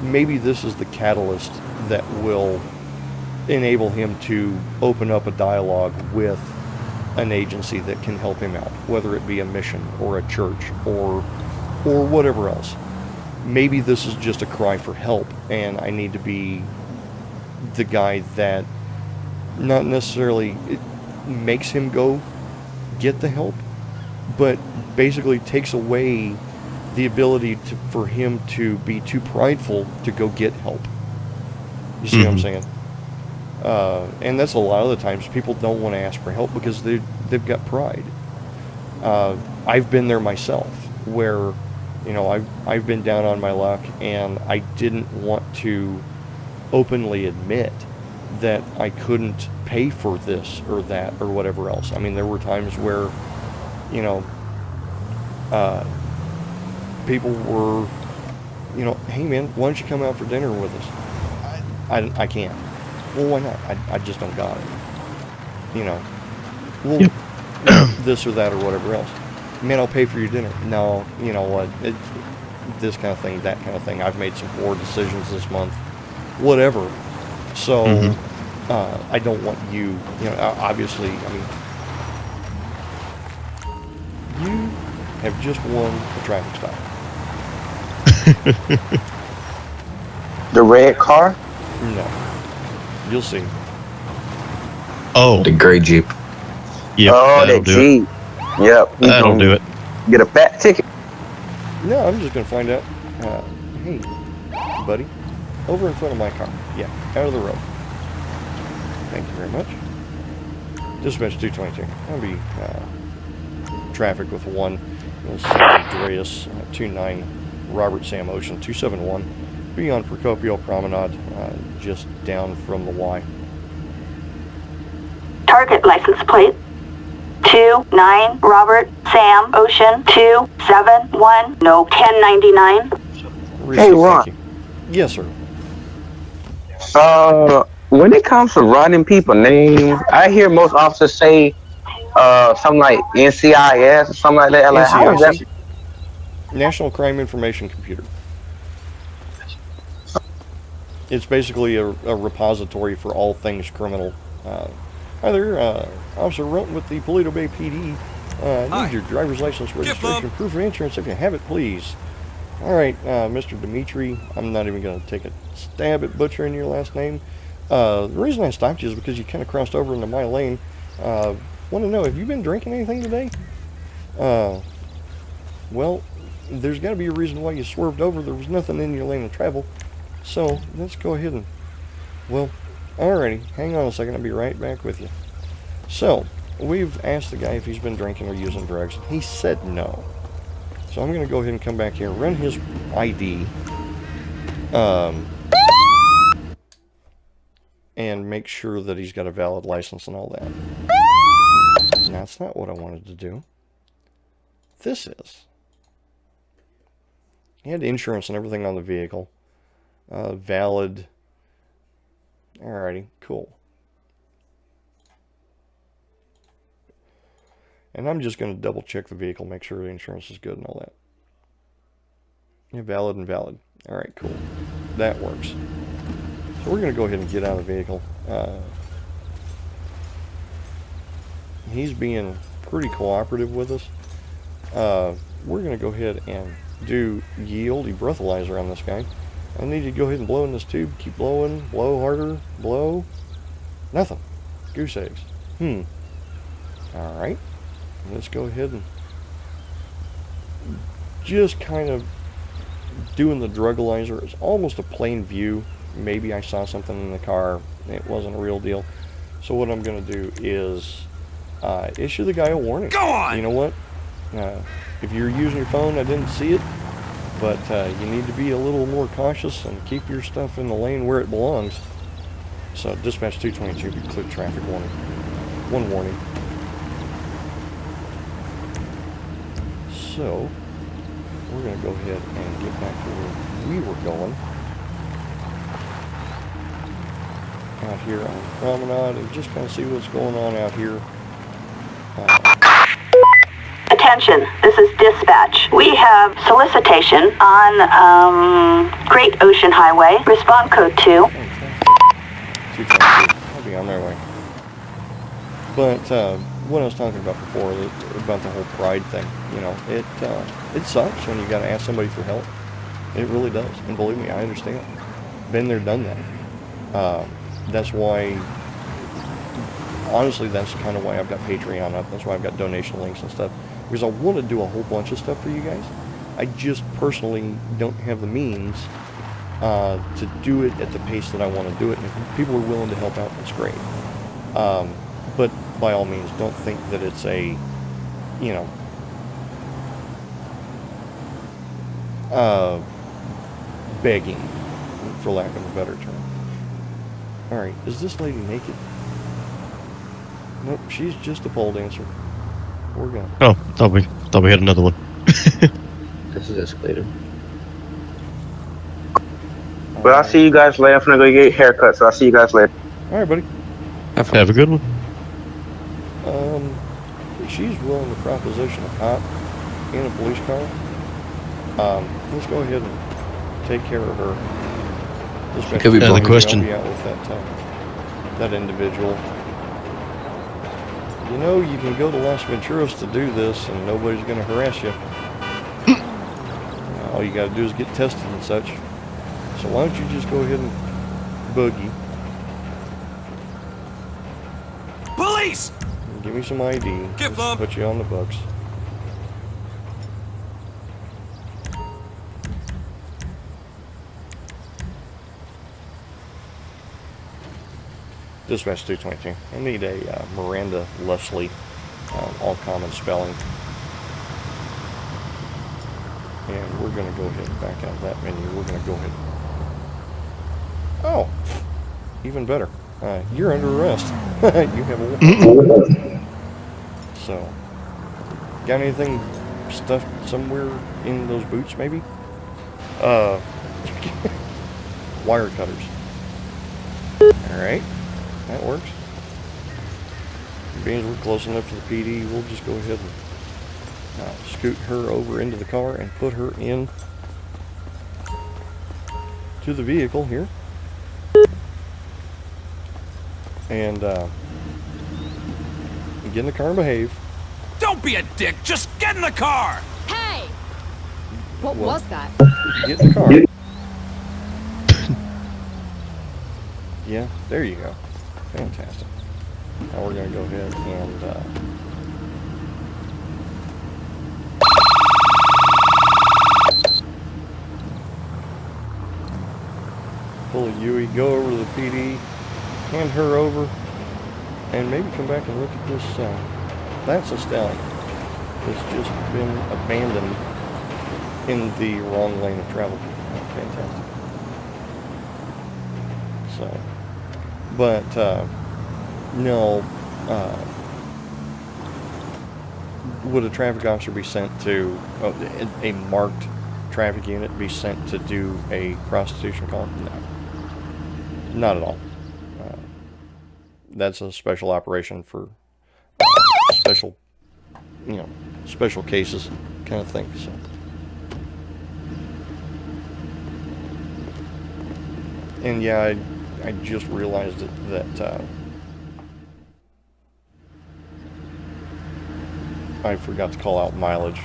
maybe this is the catalyst that will enable him to open up a dialogue with an agency that can help him out, whether it be a mission or a church or whatever else. Maybe this is just a cry for help, and I need to be the guy that not necessarily makes him go get the help, but basically takes away the ability for him to be too prideful to go get help. You see what I'm saying? And that's a lot of the times people don't want to ask for help because they've got pride. I've been there myself, where I've been down on my luck, and I didn't want to openly admit that I couldn't pay for this or that or whatever else. I mean, there were times where, people were, hey man, why don't you come out for dinner with us? I can't. Well, why not? I just don't got it. Well, this or that or whatever else. Man, I'll pay for your dinner. No, you know what? This kind of thing, that kind of thing. I've made some poor decisions this month. Whatever. So, I don't want you, obviously, I mean, you have just won a traffic stop. The red car? No. You'll see. Oh. The gray Jeep. Yep, oh, that Jeep. Yep. That'll do it. Get a fat ticket. No, I'm just going to find out. Hey, buddy. Over in front of my car. Yeah, out of the road. Thank you very much. Dispatch 222. I'll be traffic with 1 San Andreas 29 Robert Sam Ocean 271. Be on Procopio Promenade, just down from the Y. Target license plate 29 Robert Sam Ocean 271. No 1099. Hey, Ron. Yes, sir. When it comes to running people names, I hear most officers say something like NCIS or something like that. Like, how is that? National Crime Information Computer. It's basically a repository for all things criminal. Hi there, Officer Runt with the Paleto Bay PD. Need your driver's license, registration, proof of insurance if you have it, please. All right, Mr. Dimitri, I'm not even going to take a stab at butchering your last name. The reason I stopped you is because you kind of crossed over into my lane. Want to know, have you been drinking anything today? Well, there's got to be a reason why you swerved over. There was nothing in your lane of travel. So, let's go ahead and, well, alrighty, hang on a second, I'll be right back with you. So, we've asked the guy if he's been drinking or using drugs. He said no. So I'm going to go ahead and come back here, run his ID, and make sure that he's got a valid license and all that. That's not what I wanted to do. This is. He had insurance and everything on the vehicle. Valid. Alrighty, cool. And I'm just going to double check the vehicle, make sure the insurance is good and all that. Yeah, valid and valid. Alright, cool. That works. So we're going to go ahead and get out of the vehicle. He's being pretty cooperative with us. We're going to go ahead and do ye olde breathalyzer on this guy. I need you to go ahead and blow in this tube. Keep blowing. Blow harder. Blow. Nothing. Goose eggs. Alright. Let's go ahead and just kind of doing the drugalizer. It's almost a plain view maybe I saw something in the car. It wasn't a real deal. So what I'm going to do is issue the guy a warning. Go on! You know what? If you're using your phone, I didn't see it, but you need to be a little more cautious and keep your stuff in the lane where it belongs. So dispatch 222, be clear traffic warning. One warning. So we're going to go ahead and get back to where we were going. Out here on Promenade and just kind of see what's going on out here. Attention, this is dispatch. We have solicitation on Great Ocean Highway. Respond code 2. 222. I'll be on their way. But what I was talking about before, about the whole pride thing, you know, it sucks when you got to ask somebody for help. It really does. And believe me, I understand. Been there, done that. That's why, honestly, that's kind of why I've got Patreon up. That's why I've got donation links and stuff. Because I want to do a whole bunch of stuff for you guys. I just personally don't have the means to do it at the pace that I want to do it. And if people are willing to help out, that's great. But by all means, don't think that it's a, you know, begging, for lack of a better term. Alright, is this lady naked? Nope, she's just a pole dancer. We're going. Oh, thought we had another one. This is Escalated. But I'll see you guys later. I'm gonna go get haircuts, so I'll see you guys later. Alright, buddy. Have a good one. She's willing to proposition a cop in a police car. Let's go ahead and take care of her. Could be the question. I'll be out with that individual. You know, you can go to Las Venturas to do this, and nobody's going to harass you. All you got to do is get tested and such. So why don't you just go ahead and boogie? Police! Give me some ID. Give them. Put you on the books. Dispatch 222. I need a Miranda Leslie, all common spelling. And we're going to go ahead and back out of that menu. We're going to go ahead. Oh, even better. You're under arrest. You have a warrant. So, got anything stuffed somewhere in those boots, maybe? Wire cutters. Alright. That works. Being we're close enough to the PD, we'll just go ahead and scoot her over into the car and put her in to the vehicle here. And get in the car and behave. Don't be a dick, just get in the car! Hey! What was that? Get in the car. Yeah, there you go. Fantastic. Now we're going to go ahead and pull a Yui, go over to the PD, hand her over, and maybe come back and look at this. That's a stallion. It's just been abandoned in the wrong lane of travel. Fantastic. So, but no, would a traffic officer be sent to a marked traffic unit be sent to do a prostitution call? No, not at all. That's a special operation for special, special cases kind of thing. So. And yeah, I just realized that I forgot to call out mileage,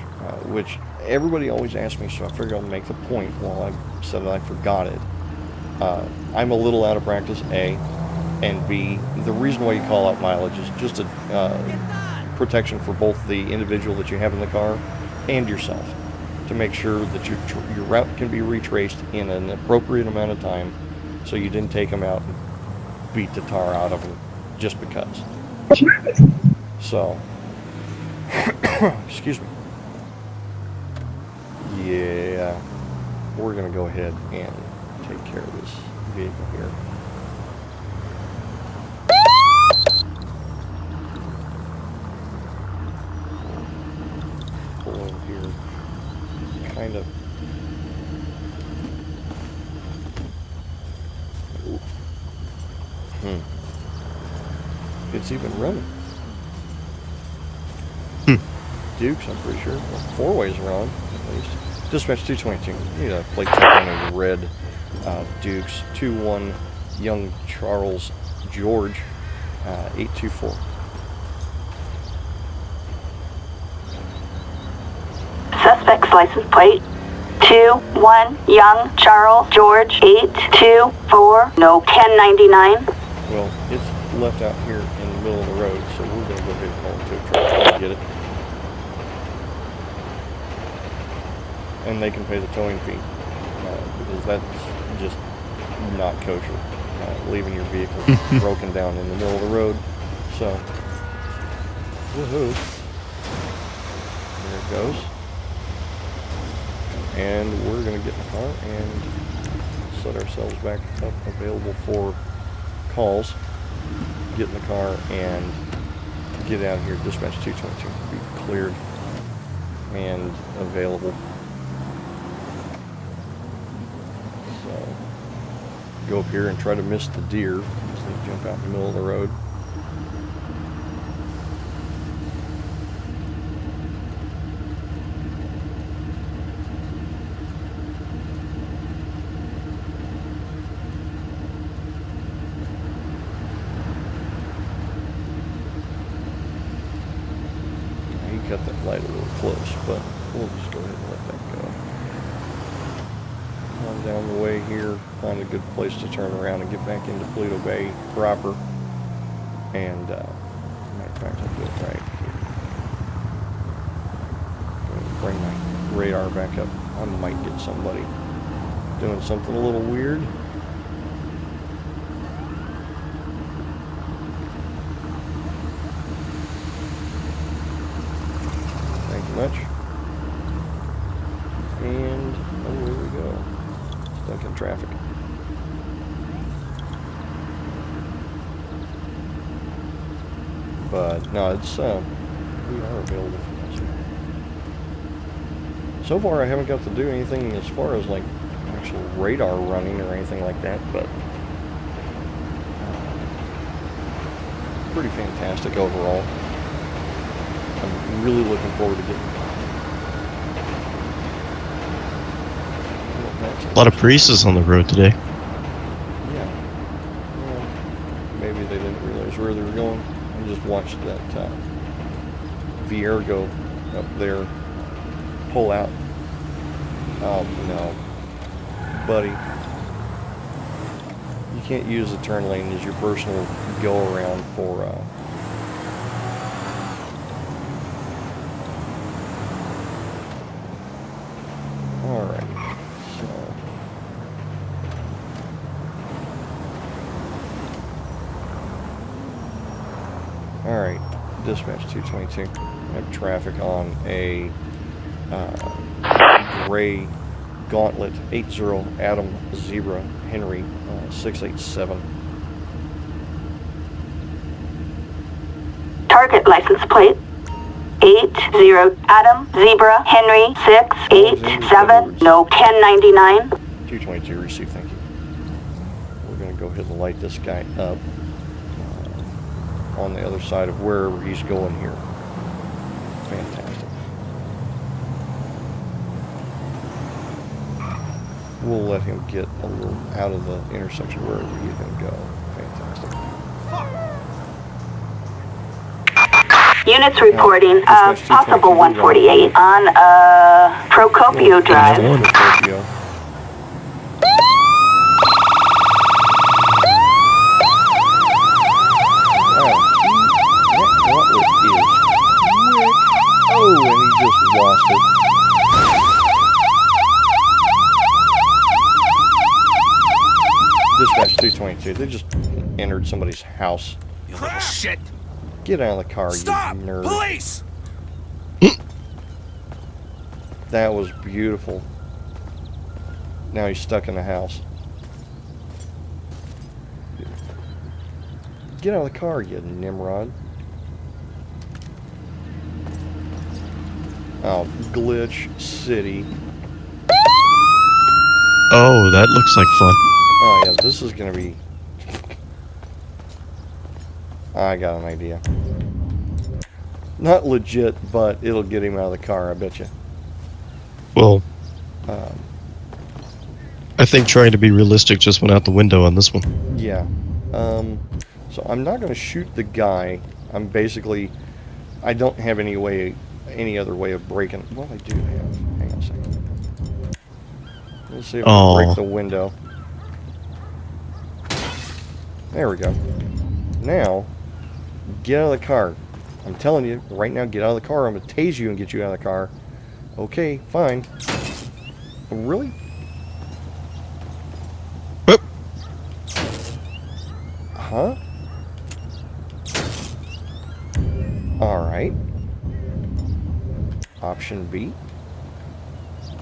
which everybody always asks me, so I figured I'll make the point while I said that I forgot it. I'm a little out of practice, A, and B, the reason why you call out mileage is just a protection for both the individual that you have in the car and yourself, to make sure that your route can be retraced in an appropriate amount of time So you didn't take him out and beat the tar out of him just because. So, excuse me. Yeah, we're going to go ahead and take care of this vehicle here. Pull in here, kind of. It's even running. Dukes, I'm pretty sure. Well, 4-way's running, at least. Dispatch 222. Need a plate check on the red Dukes. 2-1 Young Charles George 824. Suspect's license plate 2-1 Young Charles George 824. No 1099. Well, it's left out here in the middle of the road, so we're going to go ahead and call it to a truck and get it. And they can pay the towing fee, because that's just not kosher, leaving your vehicle broken down in the middle of the road. So, woohoo. There it goes. And we're going to get in the car and set ourselves back up available for calls. Get in the car and get out here. Dispatch 222 be cleared and available. So go up here and try to miss the deer as they jump out in the middle of the road. Cut that light a little close, but we'll just go ahead and let that go. On down the way here, find a good place to turn around and get back into Paleto Bay proper. And, matter of fact, I'll do it right here. Bring my radar back up. I might get somebody doing something a little weird. Much. And away we go. Stuck in traffic. But no, it's we are available for this. So far I haven't got to do anything as far as like actual radar running or anything like that, but pretty fantastic overall. I'm really looking forward to getting a lot of Priuses on the road today. Yeah. Well, maybe they didn't realize where they were going. I just watched that Viergo up there pull out. Oh no, buddy. You can't use the turn lane as your personal go around for alright, so alright, dispatch 222. I have traffic on a gray Gauntlet 80 Addon Zebra Henry 687. Target license plate 80 Addon Zebra Henry 687. No 1099. 222 receive, thank you. We're going to go ahead and light this guy up on the other side of wherever he's going here. Fantastic. We'll let him get a little out of the intersection wherever he's going to go. Fantastic. Units reporting possible 148 on Procopio Drive. Procopio. Oh, and he just lost it. Dude, they just entered somebody's house. You little shit! Get out of the car, Stop! you nerd. Police! That was beautiful. Now he's stuck in the house. Get out of the car, you Nimrod. Oh, Glitch City. Oh, that looks like fun. Oh yeah, this is gonna be... I got an idea. Not legit, but it'll get him out of the car, I bet you. Well, I think trying to be realistic just went out the window on this one. Yeah. So I'm not going to shoot the guy. I'm basically... I don't have any other way of breaking... Well, I do have. Hang on a second. Let's see if I can break the window. There we go. Now, get out of the car. I'm telling you, right now, get out of the car. I'm going to tase you and get you out of the car. Okay, fine. Really? Whoop. Huh? Alright. Option B.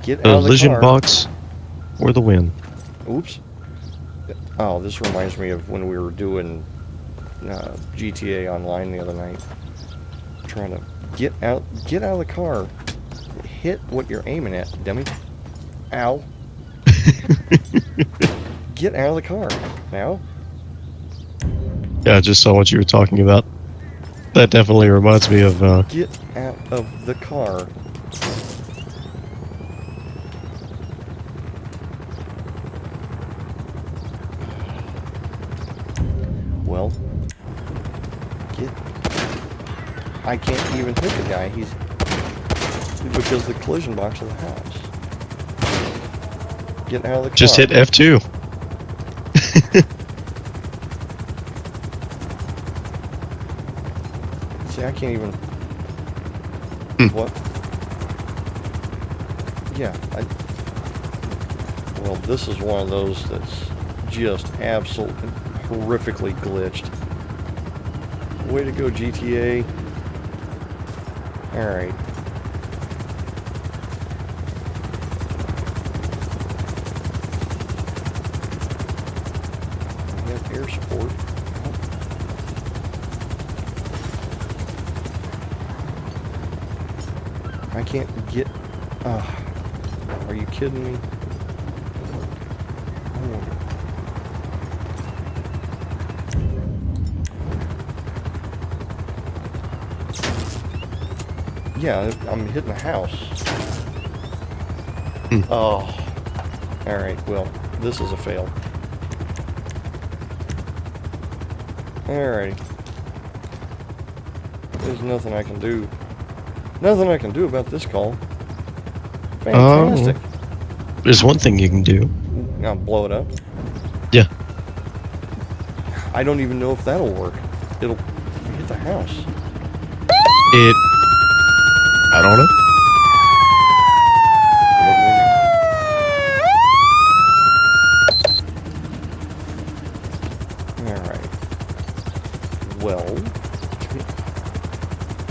Get out of the car. Collision box or the win. Oops. Oh, this reminds me of when we were doing GTA Online the other night. Trying to get out of the car. Hit what you're aiming at, dummy. Ow. Get out of the car now. Yeah, I just saw what you were talking about. That definitely reminds me of... Get out of the car. Well, I can't even hit the guy. He's... Because the collision box of the house. Get out of the car. Just hit F2. See, I can't even... What? Yeah, well, this is one of those that's just absolutely horrifically glitched. Way to go, GTA. Alright. We have air support. I can't get... are you kidding me? Yeah, I'm hitting the house. Oh. Alright, well, this is a fail. Alrighty. There's nothing I can do. Nothing I can do about this call. Fantastic. There's one thing you can do. I'll blow it up. Yeah. I don't even know if that'll work. It'll hit the house. I don't know. Alright. Well,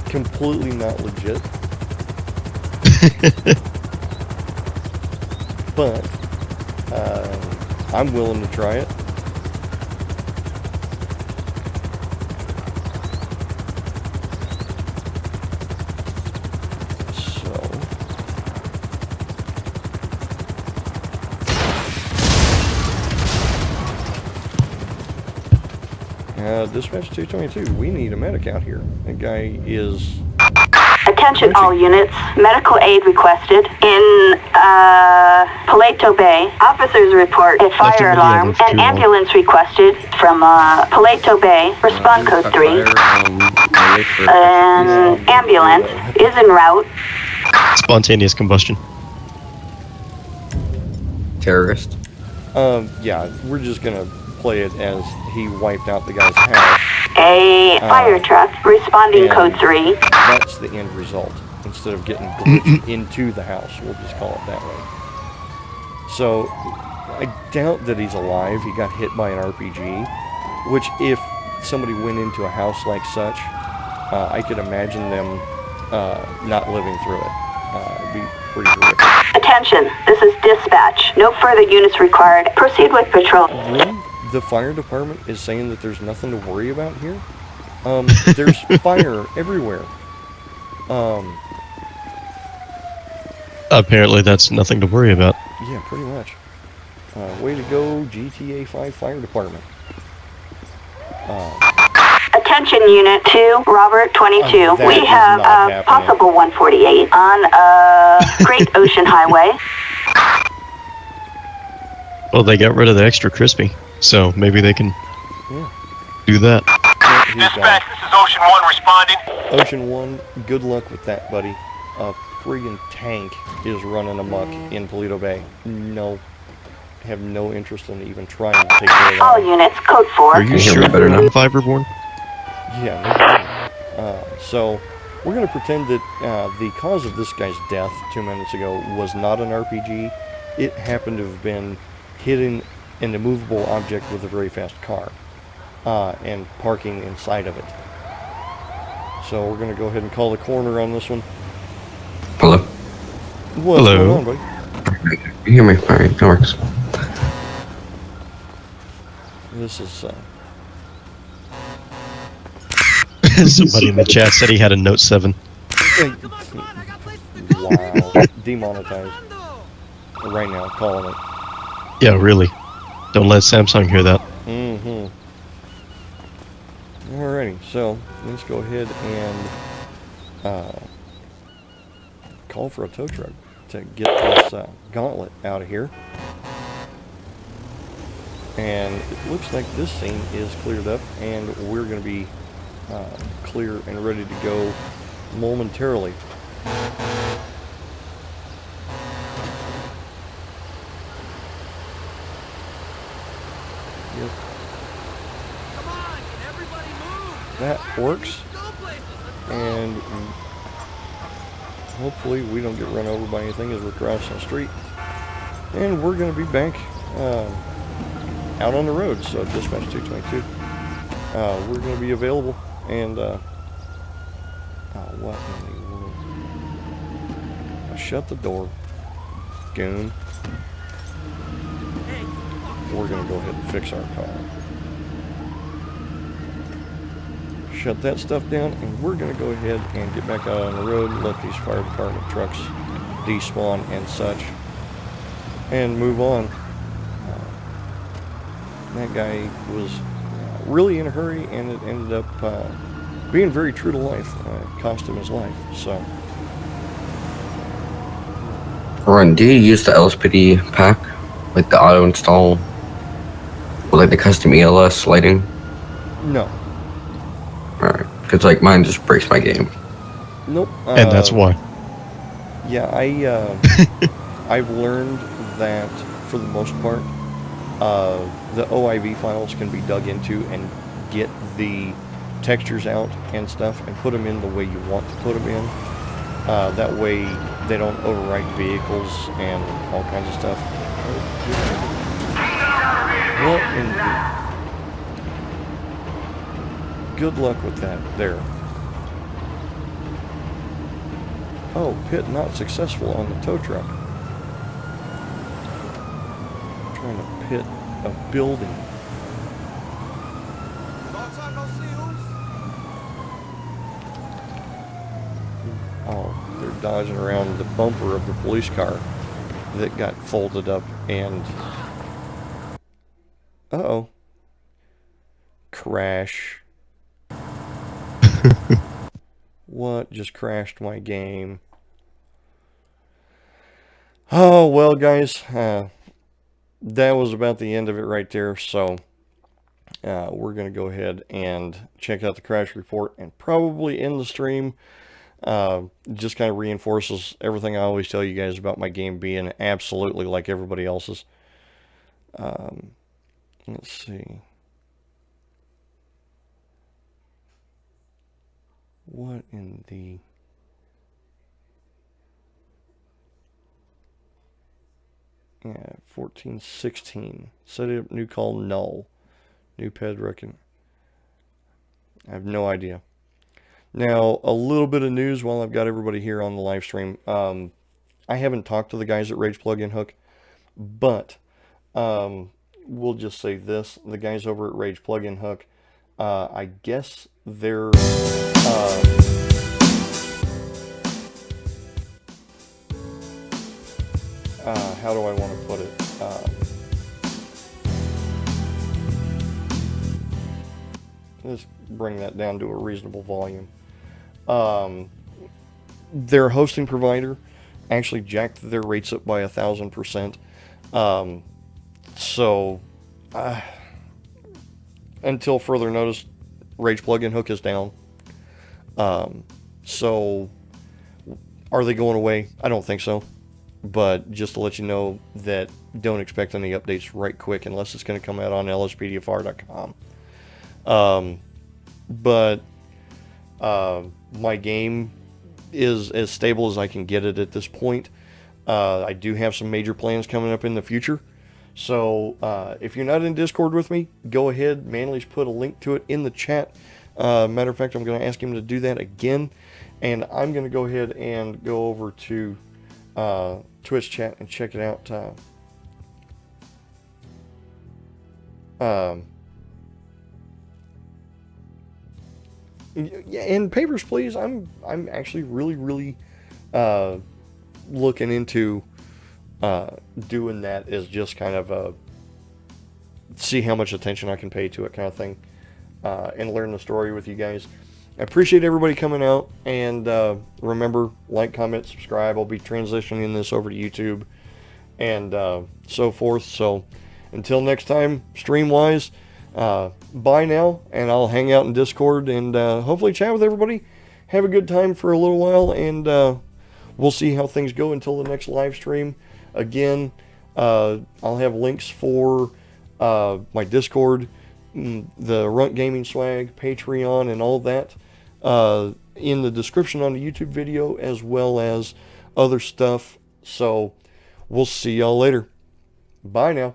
completely not legit. But, I'm willing to try it. Dispatch 222, we need a medic out here. That guy is... Attention all units, medical aid requested in Paleto Bay. Officers report a fire alarm and ambulance requested from Paleto Bay. Respond code 3. An ambulance is en route. Spontaneous combustion. Terrorist? Yeah, we're just gonna play it as he wiped out the guy's house. A fire truck responding code 3. That's the end result. Instead of getting glitched into the house, we'll just call it that way. So, I doubt that he's alive. He got hit by an RPG, which if somebody went into a house like such, I could imagine them not living through it. It'd be pretty horrific. Attention, this is dispatch. No further units required. Proceed with patrol. Really? The fire department is saying that there's nothing to worry about here? There's fire everywhere. Apparently that's nothing to worry about. Yeah, pretty much. Way to go, GTA 5 Fire Department. Attention Unit 2, Robert 22. We have a possible 148 on Great Ocean Highway. Well, they got rid of the extra crispy, so maybe they can do that. Dispatch, this is Ocean 1 responding. Ocean 1, good luck with that, buddy. A friggin' tank is running amok in Paleto Bay. No, have no interest in even trying to take care of that. All units, code 4. Are you sure better than Fiberborn? Yeah, no kidding. So, we're going to pretend that the cause of this guy's death 2 minutes ago was not an RPG. It happened to have been hitting an immovable object with a very fast car and parking inside of it. So, we're going to go ahead and call the coroner on this one. Hello. What's going on, buddy? You hear me? Alright, that works. This is, Somebody in the chat said he had a Note 7. Wow. Demonetized. Right now, calling it. Yeah, really. Don't let Samsung hear that. Mm-hmm. Alrighty, so let's go ahead and call for a tow truck to get this gauntlet out of here. And it looks like this scene is cleared up, and we're going to be clear and ready to go momentarily. Yep. Come on, can everybody move? That works. And hopefully we don't get run over by anything as we're crossing the street. And we're going to be back out on the road, so dispatch 222. We're going to be available, and what in the world? Shut the door, goon. We're going to go ahead and fix our car. Shut that stuff down, and we're going to go ahead and get back out on the road and let these fire department trucks despawn and such, and move on. That guy was really in a hurry, and it ended up being very true to life. Cost him his life, so. Run, do you use the LSPD pack? Like the auto install? Or like the custom ELS lighting? No. Alright, because like mine just breaks my game. Nope. And that's why. Yeah, I've learned that for the most part, the OIV files can be dug into and get the textures out and stuff and put them in the way you want to put them in. That way they don't overwrite vehicles and all kinds of stuff. What in the... Good luck with that there. Oh, pit not successful on the tow truck. Trying to pit a building. Oh, they're dodging around the bumper of the police car that got folded up and... Uh-oh. Crash. What just crashed my game? Oh, well, guys, that was about the end of it right there, so we're going to go ahead and check out the crash report and probably end the stream. Just kind of reinforces everything I always tell you guys about my game being absolutely like everybody else's. Let's see. What in the... Yeah, 1416. Set it up, new call, null. New ped reckon. I have no idea. Now, a little bit of news while I've got everybody here on the live stream. I haven't talked to the guys at Rage Plugin Hook, but we'll just say this. The guys over at Rage Plugin Hook, I guess they're... how do I want to put it? Let's bring that down to a reasonable volume. Their hosting provider actually jacked their rates up by 1,000%. So, until further notice, Rage Plugin Hook is down. So, are they going away? I don't think so. But just to let you know that don't expect any updates right quick unless it's going to come out on LSPDFR.com. But my game is as stable as I can get it at this point. I do have some major plans coming up in the future. So if you're not in Discord with me, go ahead. Manly's put a link to it in the chat. Matter of fact, I'm going to ask him to do that again. And I'm going to go ahead and go over to Twitch chat and check it out. Yeah, and Papers, Please. I'm actually really looking into doing that as just kind of a see how much attention I can pay to it kind of thing, and learn the story with you guys. I appreciate everybody coming out, and remember, like, comment, subscribe. I'll be transitioning this over to YouTube and so forth. So until next time, stream-wise, bye now, and I'll hang out in Discord and hopefully chat with everybody. Have a good time for a little while, and we'll see how things go until the next live stream. Again, I'll have links for my Discord, the Runt Gaming Swag, Patreon, and all that in the description on the YouTube video, as well as other stuff. So we'll see y'all later. Bye now.